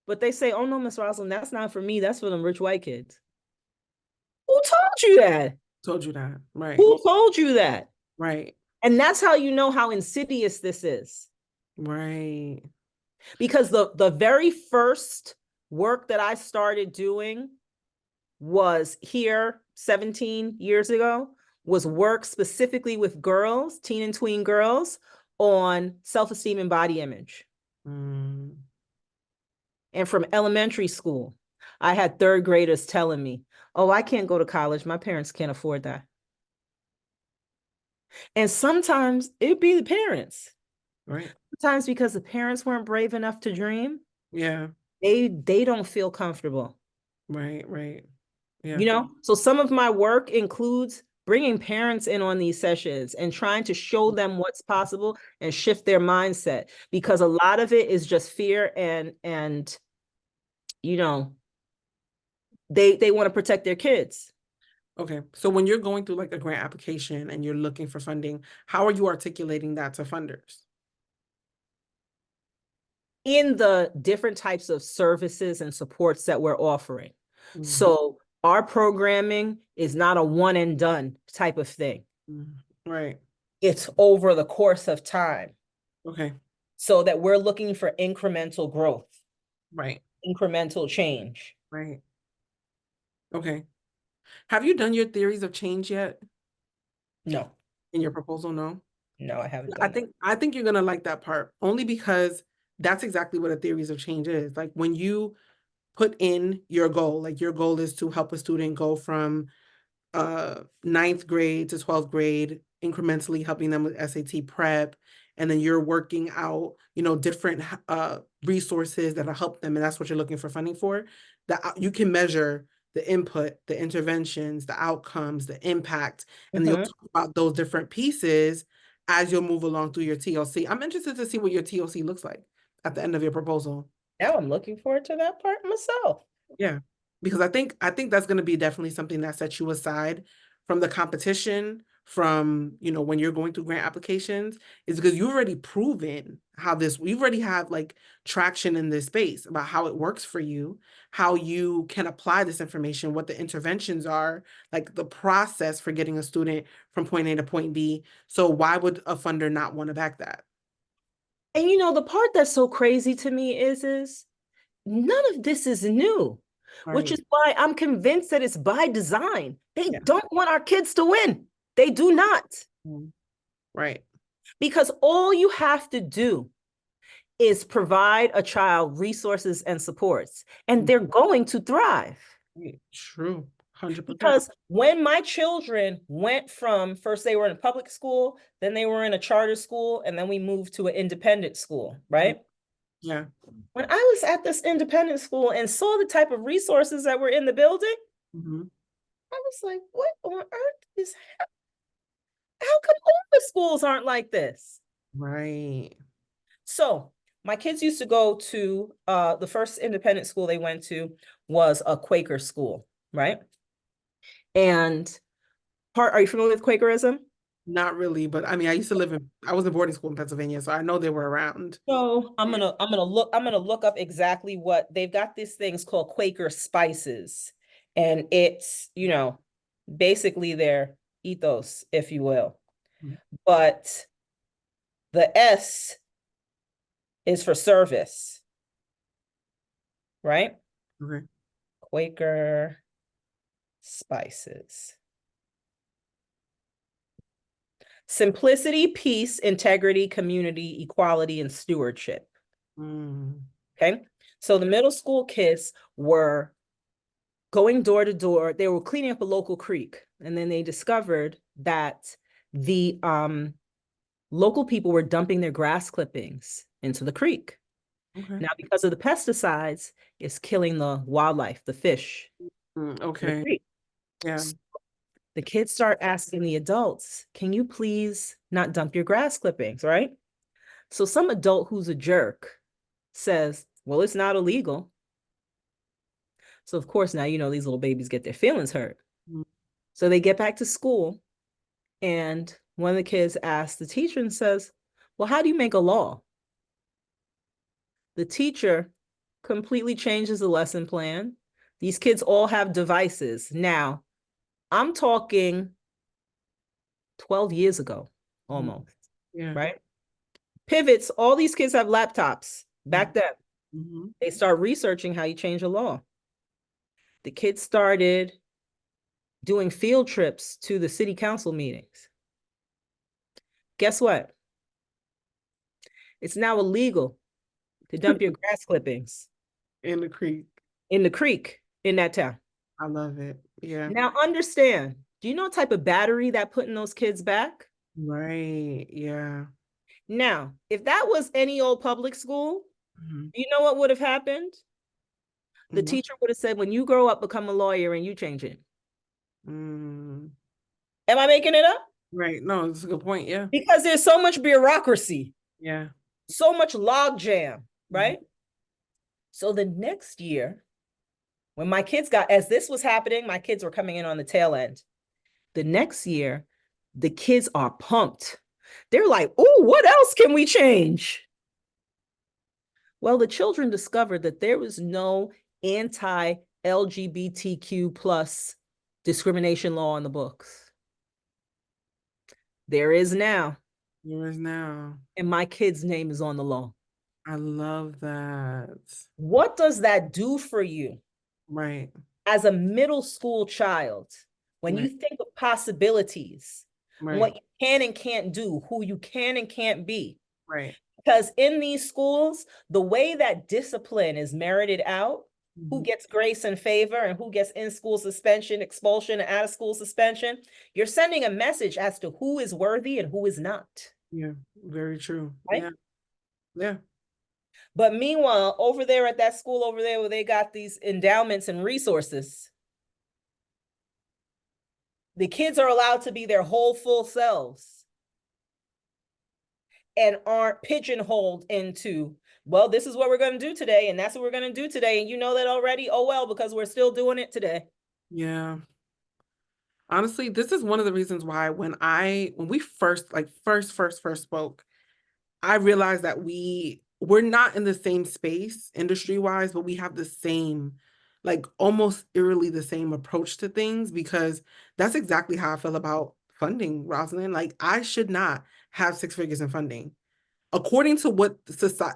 But they say, oh no, Miss Rosalind, that's not for me. That's for them rich white kids. Who told you that? Told you that. Right. Who told you that? Right. And that's how you know how insidious this is. Right. Because the very first work that I started doing was here 17 years ago, was work specifically with girls, teen and tween girls, on self-esteem and body image. And from elementary school, I had third graders telling me, oh, I can't go to college. My parents can't afford that. And sometimes it'd be the parents. Right. Sometimes because the parents weren't brave enough to dream. Yeah. They don't feel comfortable. Right. Right. Yeah. You know, so some of my work includes bringing parents in on these sessions and trying to show them what's possible and shift their mindset, because a lot of it is just fear and you know, they want to protect their kids. Okay. So when you're going through like a grant application and you're looking for funding, how are you articulating that to funders? In the different types of services and supports that we're offering. So our programming is not a one and done type of thing. Right. It's over the course of time. Okay. So that we're looking for incremental growth. Right. Incremental change. Right. Okay. Have you done your theories of change yet? No. In your proposal? No? No, I haven't done that. I think you're gonna like that part, only because that's exactly what a theories of change is. Like when you put in your goal, like your goal is to help a student go from ninth grade to 12th grade, incrementally helping them with SAT prep. And then you're working out, you know, different resources that'll help them. And that's what you're looking for funding for. That you can measure the input, the interventions, the outcomes, the impact, and you'll talk about those different pieces as you'll move along through your TLC. I'm interested to see what your TLC looks like at the end of your proposal. Now I'm looking forward to that part myself. Yeah, because I think that's going to be definitely something that sets you aside from the competition, from, you know, when you're going through grant applications, is because you've already proven how we've already have like traction in this space about how it works for you, how you can apply this information, what the interventions are, like the process for getting a student from point A to point B. So why would a funder not want to back that? And you know, the part that's so crazy to me is none of this is new, which is why I'm convinced that it's by design. They don't want our kids to win. They do not. Right. Because all you have to do is provide a child resources and supports, and they're going to thrive. True. 100%. Because when my children went from, first they were in a public school, then they were in a charter school, and then we moved to an independent school, right? Yeah. When I was at this independent school and saw the type of resources that were in the building, Mm-hmm. I was like, what on earth is, how come all the schools aren't like this? Right. So my kids used to go to, the first independent school they went to was a Quaker school, right? And are you familiar with Quakerism? Not really, but I mean, I was in boarding school in Pennsylvania, so I know they were around. So I'm gonna look up exactly what they've got. These things called Quaker spices, and it's, basically their ethos, if you will. Mhm. But the S is for service, right? Okay. Quaker spices. Simplicity, peace, integrity, community, equality, and stewardship. Mm. Okay. So the middle school kids were going door to door. They were cleaning up a local creek. And then they discovered that the local people were dumping their grass clippings into the creek. Okay. Now, because of the pesticides, it's killing the wildlife, the fish in the Okay. creek. Yeah. So the kids start asking the adults, can you please not dump your grass clippings, right? So some adult who's a jerk says, well, it's not illegal. So of course, now, these little babies get their feelings hurt. Mm. So they get back to school, and one of the kids asks the teacher and says, well, how do you make a law? The teacher completely changes the lesson plan. These kids all have devices. Now, I'm talking 12 years ago, Mm. almost, Yeah. right? Pivots, all these kids have laptops back then. Mm-hmm. They start researching how you change a law. The kids started doing field trips to the city council meetings. Guess what? It's now illegal to dump your grass clippings In the creek. in the creek in that town. I love it. Yeah. Now understand, do you know what type of battery that put in those kids back? Right. Yeah. Now, if that was any old public school, Mm-hmm. you know what would have happened? The Mm-hmm. teacher would have said, when you grow up, become a lawyer and you change it. Mm. Am I making it up? Right. No, it's a good point. Yeah. Because there's so much bureaucracy, Yeah. so much log jam, Mm-hmm. right? So the next year, when as this was happening, my kids were coming in on the tail end. The next year, the kids are pumped. They're like, oh, what else can we change? Well, the children discovered that there was no anti-LGBTQ plus discrimination law in the books. There is now. There is now. And my kid's name is on the law. I love that. What does that do for you Right. as a middle school child when you Right. think of possibilities, Right. what you can and can't do, who you can and can't be? Right. Because in these schools, the way that discipline is merited out, who Mm-hmm. gets grace and favor and who gets in-school suspension, expulsion, and out-of-school suspension, you're sending a message as to who is worthy and who is not. Yeah. Very true. Right? Yeah. Yeah. But meanwhile, over there at that school over there where they got these endowments and resources, the kids are allowed to be their whole full selves and aren't pigeonholed into, well, this is what we're going to do today, and that's what we're going to do today. And you know that already. Oh, well, because we're still doing it today. Yeah. Honestly, this is one of the reasons why when we first spoke, I realized that we're not in the same space industry-wise, but we have the same, like almost eerily the same approach to things, because that's exactly how I feel about funding, Rosalind. Like, I should not have 6 figures in funding. According to what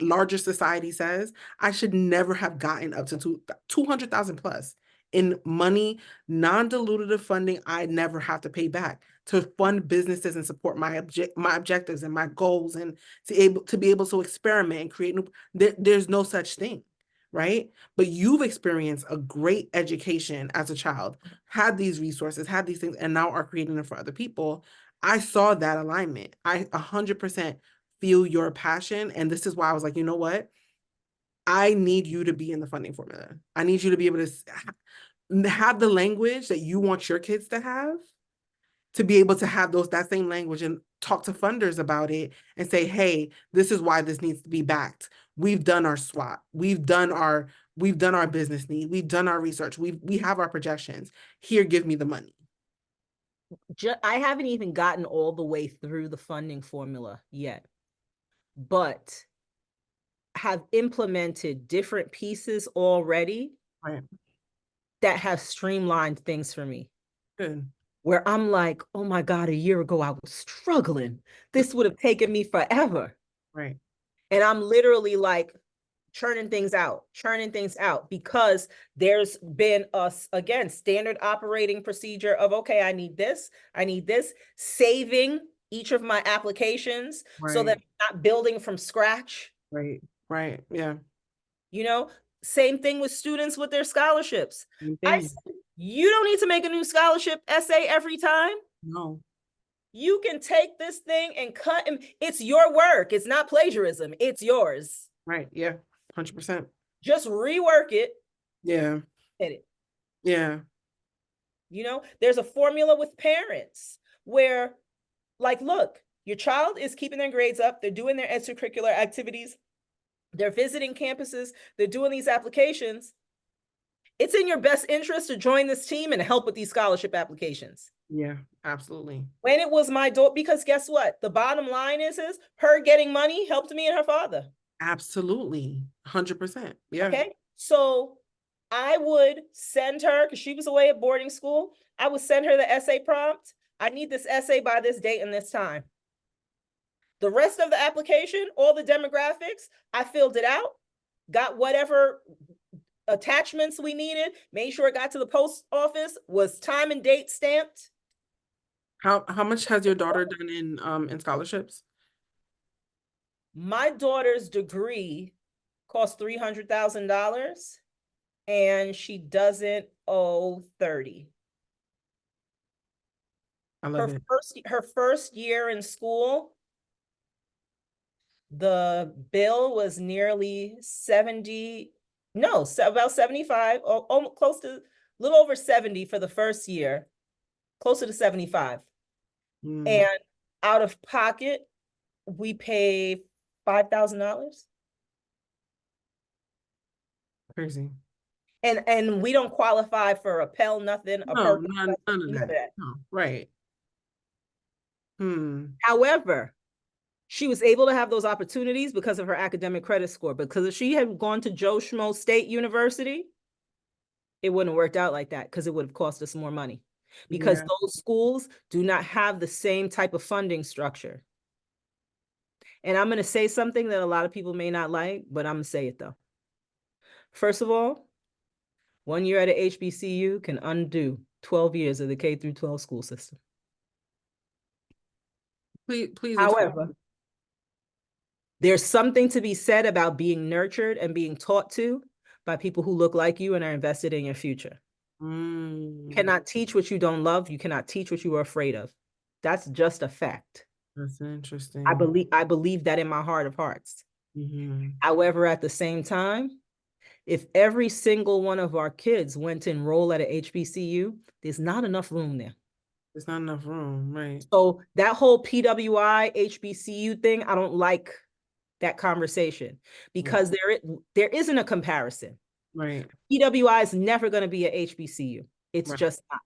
larger society says, I should never have gotten up to 200,000 plus in money, non-dilutive funding I never have to pay back to fund businesses and support my objectives and my goals, and to be able to experiment and create new. There's no such thing, right? But you've experienced a great education as a child, had these resources, had these things, and now are creating them for other people. I saw that alignment. I 100% feel your passion. And this is why I was like, you know what? I need you to be in the funding formula. I need you to be able to have the language that you want your kids to be able to have that same language and talk to funders about it and say, hey, this is why this needs to be backed. We've done our SWOT. We've done our business need. We've done our research. We have our projections. Here, give me the money. I haven't even gotten all the way through the funding formula yet, but have implemented different pieces already that have streamlined things for me. Good. Where I'm like, oh my God, a year ago I was struggling. This would have taken me forever. Right. And I'm literally like churning things out because there's been again, standard operating procedure of, okay, I need this, saving each of my applications so that I'm not building from scratch. Right. Yeah. Same thing with students with their scholarships. You don't need to make a new scholarship essay every time. No. You can take this thing and cut, and it's your work. It's not plagiarism. It's yours. Right. Yeah. 100%. Just rework it. Yeah. Edit. Yeah. There's a formula with parents where, like, look, your child is keeping their grades up. They're doing their extracurricular activities. They're visiting campuses. They're doing these applications. It's in your best interest to join this team and help with these scholarship applications. Yeah, absolutely. When it was my daughter, because guess what? The bottom line is her getting money helped me and her father. Absolutely. 100%. Yeah. Okay. So I would send her, because she was away at boarding school, I would send her the essay prompt. I need this essay by this date and this time. The rest of the application, all the demographics, I filled it out, got whatever attachments we needed, made sure it got to the post office, was time and date stamped. How much has your daughter done in scholarships? My daughter's degree cost $300,000 and she doesn't owe 30. I love it. Her first year in school, the bill was nearly 70, no, about 75, or close to a little over 70 for the first year, closer to 75. And out of pocket, we pay $5,000. Crazy. And we don't qualify for a Pell, nothing, a No, perk, none of that. No, right. However, she was able to have those opportunities because of her academic credit score. Because if she had gone to Joe Schmo State University, it wouldn't have worked out like that because it would have cost us more money. Because those schools do not have the same type of funding structure. And I'm going to say something that a lot of people may not like, but I'm going to say it though. First of all, 1 year at a HBCU can undo 12 years of the K through 12 school system. Please. However, there's something to be said about being nurtured and being taught to by people who look like you and are invested in your future. You cannot teach what you don't love. You cannot teach what you are afraid of. That's just a fact. That's interesting. I believe that in my heart of hearts. However, at the same time, if every single one of our kids went to enroll at a HBCU, there's not enough room there. There's not enough room, right? So that whole PWI, HBCU thing, I don't like that conversation because there isn't a comparison. Right. PWI is never going to be a HBCU. It's just not,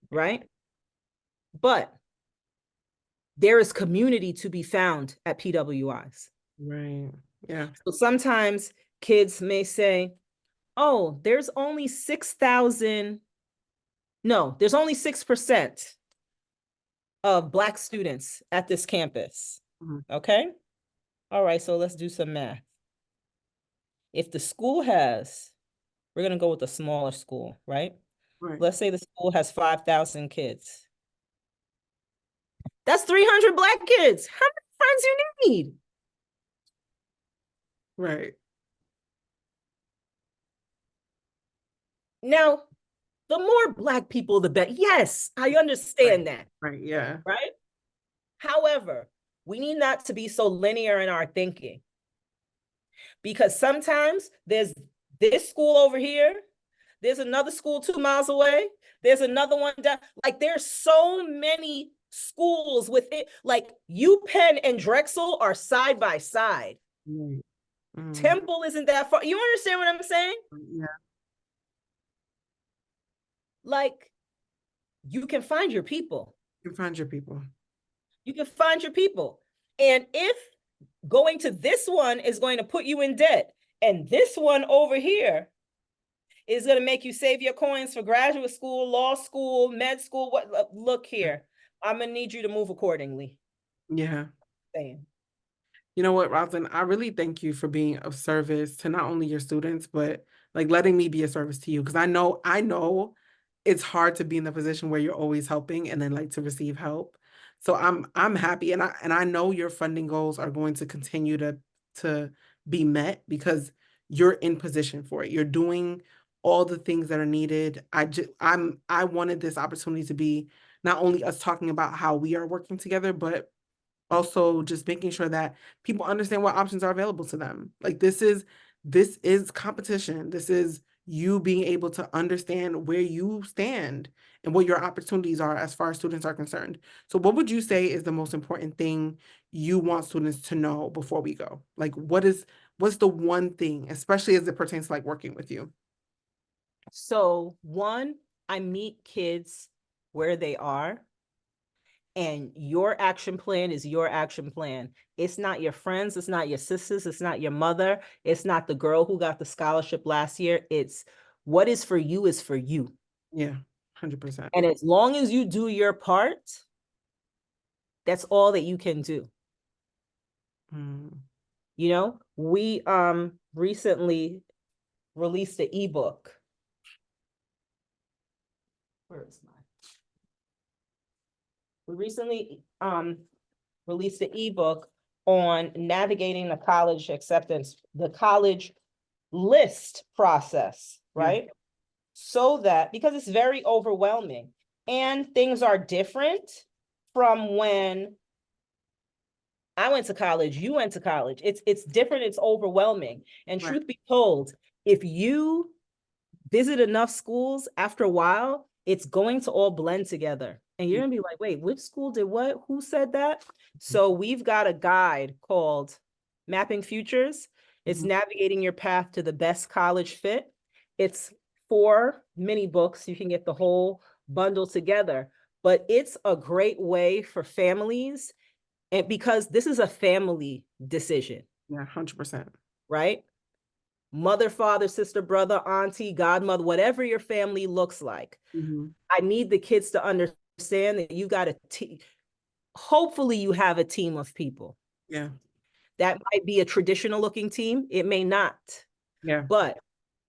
right? But there is community to be found at PWIs. Right. Yeah. So sometimes kids may say, oh, there's only 6,000. No, there's only 6% of Black students at this campus. Okay. All right. So let's do some math. If the school has, we're going to go with a smaller school, right? Let's say the school has 5,000 kids. That's 300 Black kids. How many friends you need? Right. Now, the more Black people, the better. Yes, I understand that. Right. Yeah. Right. However, we need not to be so linear in our thinking. Because sometimes there's this school over here, there's another school 2 miles away, there's another one down. Like there's so many schools with it. Like UPenn and Drexel are side by side. Right. Temple isn't that far. You understand what I'm saying? Yeah. Like you can find your people. You can find your people. You can find your people. And if going to this one is going to put you in debt, and this one over here is going to make you save your coins for graduate school, law school, med school, what? Look here, I'm going to need you to move accordingly. Yeah. Same. You know what, Rosalind, I really thank you for being of service to not only your students, but like letting me be a service to you. Because I know it's hard to be in the position where you're always helping and then like to receive help. So I'm happy, and I know your funding goals are going to continue to be met because you're in position for it. You're doing all the things that are needed. I wanted this opportunity to be not only us talking about how we are working together, but also just making sure that people understand what options are available to them. Like this is competition. This is you being able to understand where you stand and what your opportunities are as far as students are concerned. So what would you say is the most important thing you want students to know before we go? Like what's the one thing, especially as it pertains to like working with you? So one, I meet kids where they are. And your action plan is your action plan. It's not your friends, it's not your sisters, it's not your mother, it's not the girl who got the scholarship last year. It's what is for you is for you. Yeah, 100%. And as long as you do your part, that's all that you can do. You know, we recently released an ebook. Where is mine? We recently released an ebook on navigating the college acceptance, the college list process, right? Yeah. So that, because it's very overwhelming and things are different from when I went to college, you went to college. It's different, it's overwhelming. And truth be told, if you visit enough schools, after a while, it's going to all blend together. And you're gonna be like, wait, which school did what? Who said that? So we've got a guide called Mapping Futures. It's navigating your path to the best college fit. It's 4 mini books. You can get the whole bundle together, but it's a great way for families. And because this is a family decision. Yeah, 100%. Right? Mother, father, sister, brother, auntie, godmother, whatever your family looks like. I need the kids to understand that you got a team. Hopefully you have a team of people. Yeah. That might be a traditional looking team. It may not. Yeah. But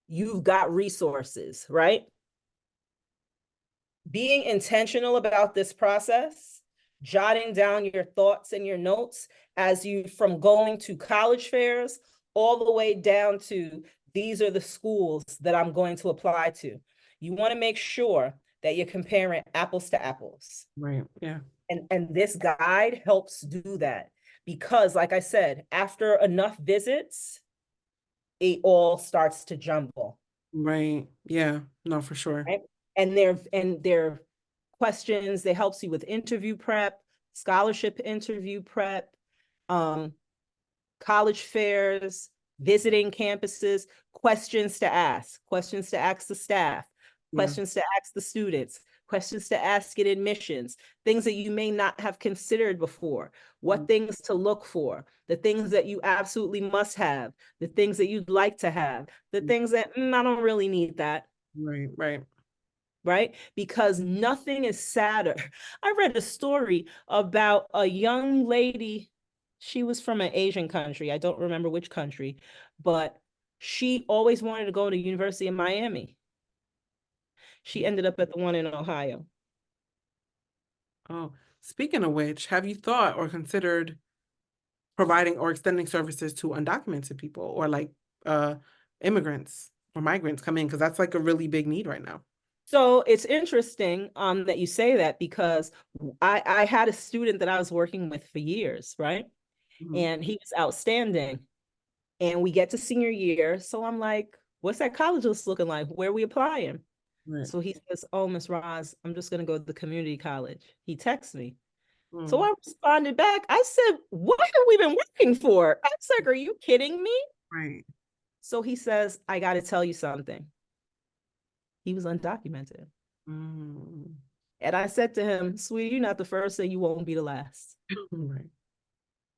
you've got resources, right? Being intentional about this process, jotting down your thoughts and your notes as you from going to college fairs all the way down to these are the schools that I'm going to apply to. You want to make sure that you're comparing apples to apples. Right. Yeah. And this guide helps do that because, like I said, after enough visits, it all starts to jumble. Right. Yeah. No, for sure. Right? And their questions, they helps you with interview prep, scholarship interview prep, college fairs, visiting campuses, questions to ask the staff, questions to ask the students, questions to ask at admissions, things that you may not have considered before, what things to look for, the things that you absolutely must have, the things that you'd like to have, the things that I don't really need that. Right? Because nothing is sadder. I read a story about a young lady. She was from an Asian country. I don't remember which country, but she always wanted to go to the University of Miami. She ended up at the one in Ohio. Oh, speaking of which, have you thought or considered providing or extending services to undocumented people or like immigrants or migrants come in? Because that's like a really big need right now. So it's interesting that you say that because I had a student that I was working with for years, right? And he was outstanding. And we get to senior year. So I'm like, what's that college list looking like? Where are we applying? Right. So he says, oh, Miss Roz, I'm just going to go to the community college. He texts me. So Mm. I responded back. I said, what have we been working for? I was like, are you kidding me? Right. So he says, I got to tell you something. He was undocumented. Mm. And I said to him, sweetie, you're not the first and you won't be the last. Right.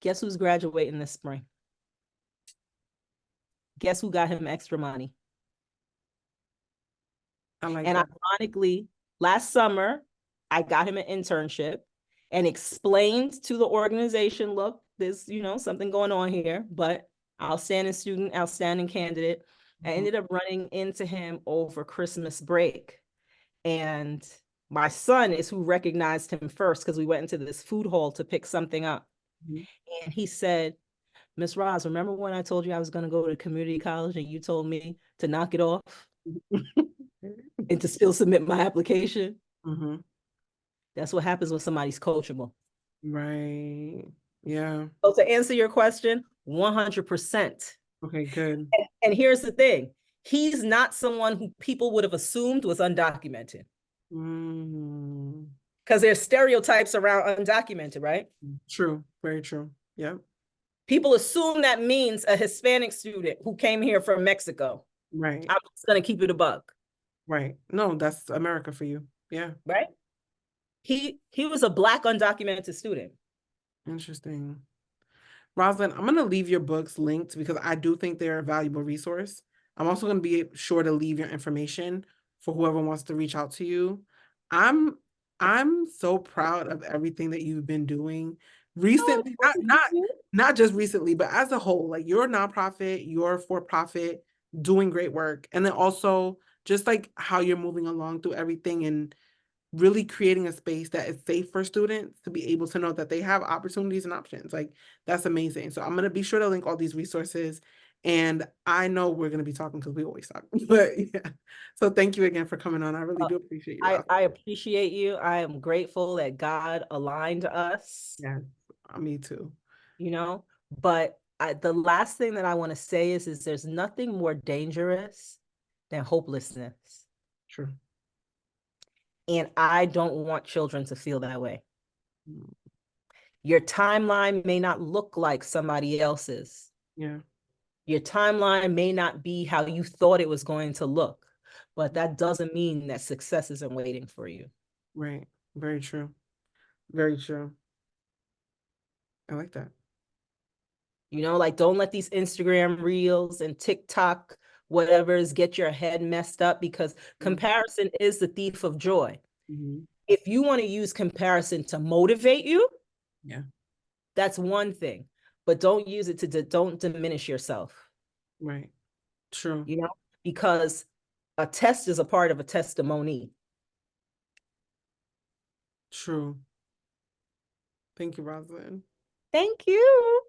Guess who's graduating this spring? Guess who got him extra money? I like And that. ironically, last summer, I got him an internship and explained to the organization, look, there's, something going on here, but outstanding student, outstanding candidate. I ended up running into him over Christmas break. And my son is who recognized him first because we went into this food hall to pick something up. Mhm. And he said, Miss Roz, remember when I told you I was going to go to community college and you told me to knock it off and to still submit my application? Mm-hmm. That's what happens when somebody's coachable. Right. Yeah. So to answer your question, 100%. Okay, good. And here's the thing. He's not someone who people would have assumed was undocumented. Mm. Because there's stereotypes around undocumented, right? True. Very true. Yep. People assume that means a Hispanic student who came here from Mexico. Right. I'm just going to keep it a buck. Right. No, that's America for you. Yeah. Right? He was a Black undocumented student. Interesting. Rosalind, I'm going to leave your books linked because I do think they're a valuable resource. I'm also going to be sure to leave your information for whoever wants to reach out to you. I'm so proud of everything that you've been doing recently, not just recently, but as a whole. Like, you're a nonprofit, you're for profit, doing great work, and then also just like how you're moving along through everything and really creating a space that is safe for students to be able to know that they have opportunities and options. Like, that's amazing. So I'm going to be sure to link all these resources. And I know we're going to be talking because we always talk. But yeah. So thank you again for coming on. I really do appreciate you. I appreciate you. I am grateful that God aligned us. Yeah, me too. But the last thing that I want to say is there's nothing more dangerous than hopelessness. True. And I don't want children to feel that way. Mm. Your timeline may not look like somebody else's. Yeah. Your timeline may not be how you thought it was going to look, but that doesn't mean that success isn't waiting for you. Right. Very true. Very true. I like that. Like, don't let these Instagram reels and TikTok whatever's get your head messed up, because comparison is the thief of joy. Mm-hmm. If you want to use comparison to motivate you, yeah, that's one thing, but don't use it to don't diminish yourself. Right. True. Because a test is a part of a testimony. True. Thank you, Rosalind. Thank you.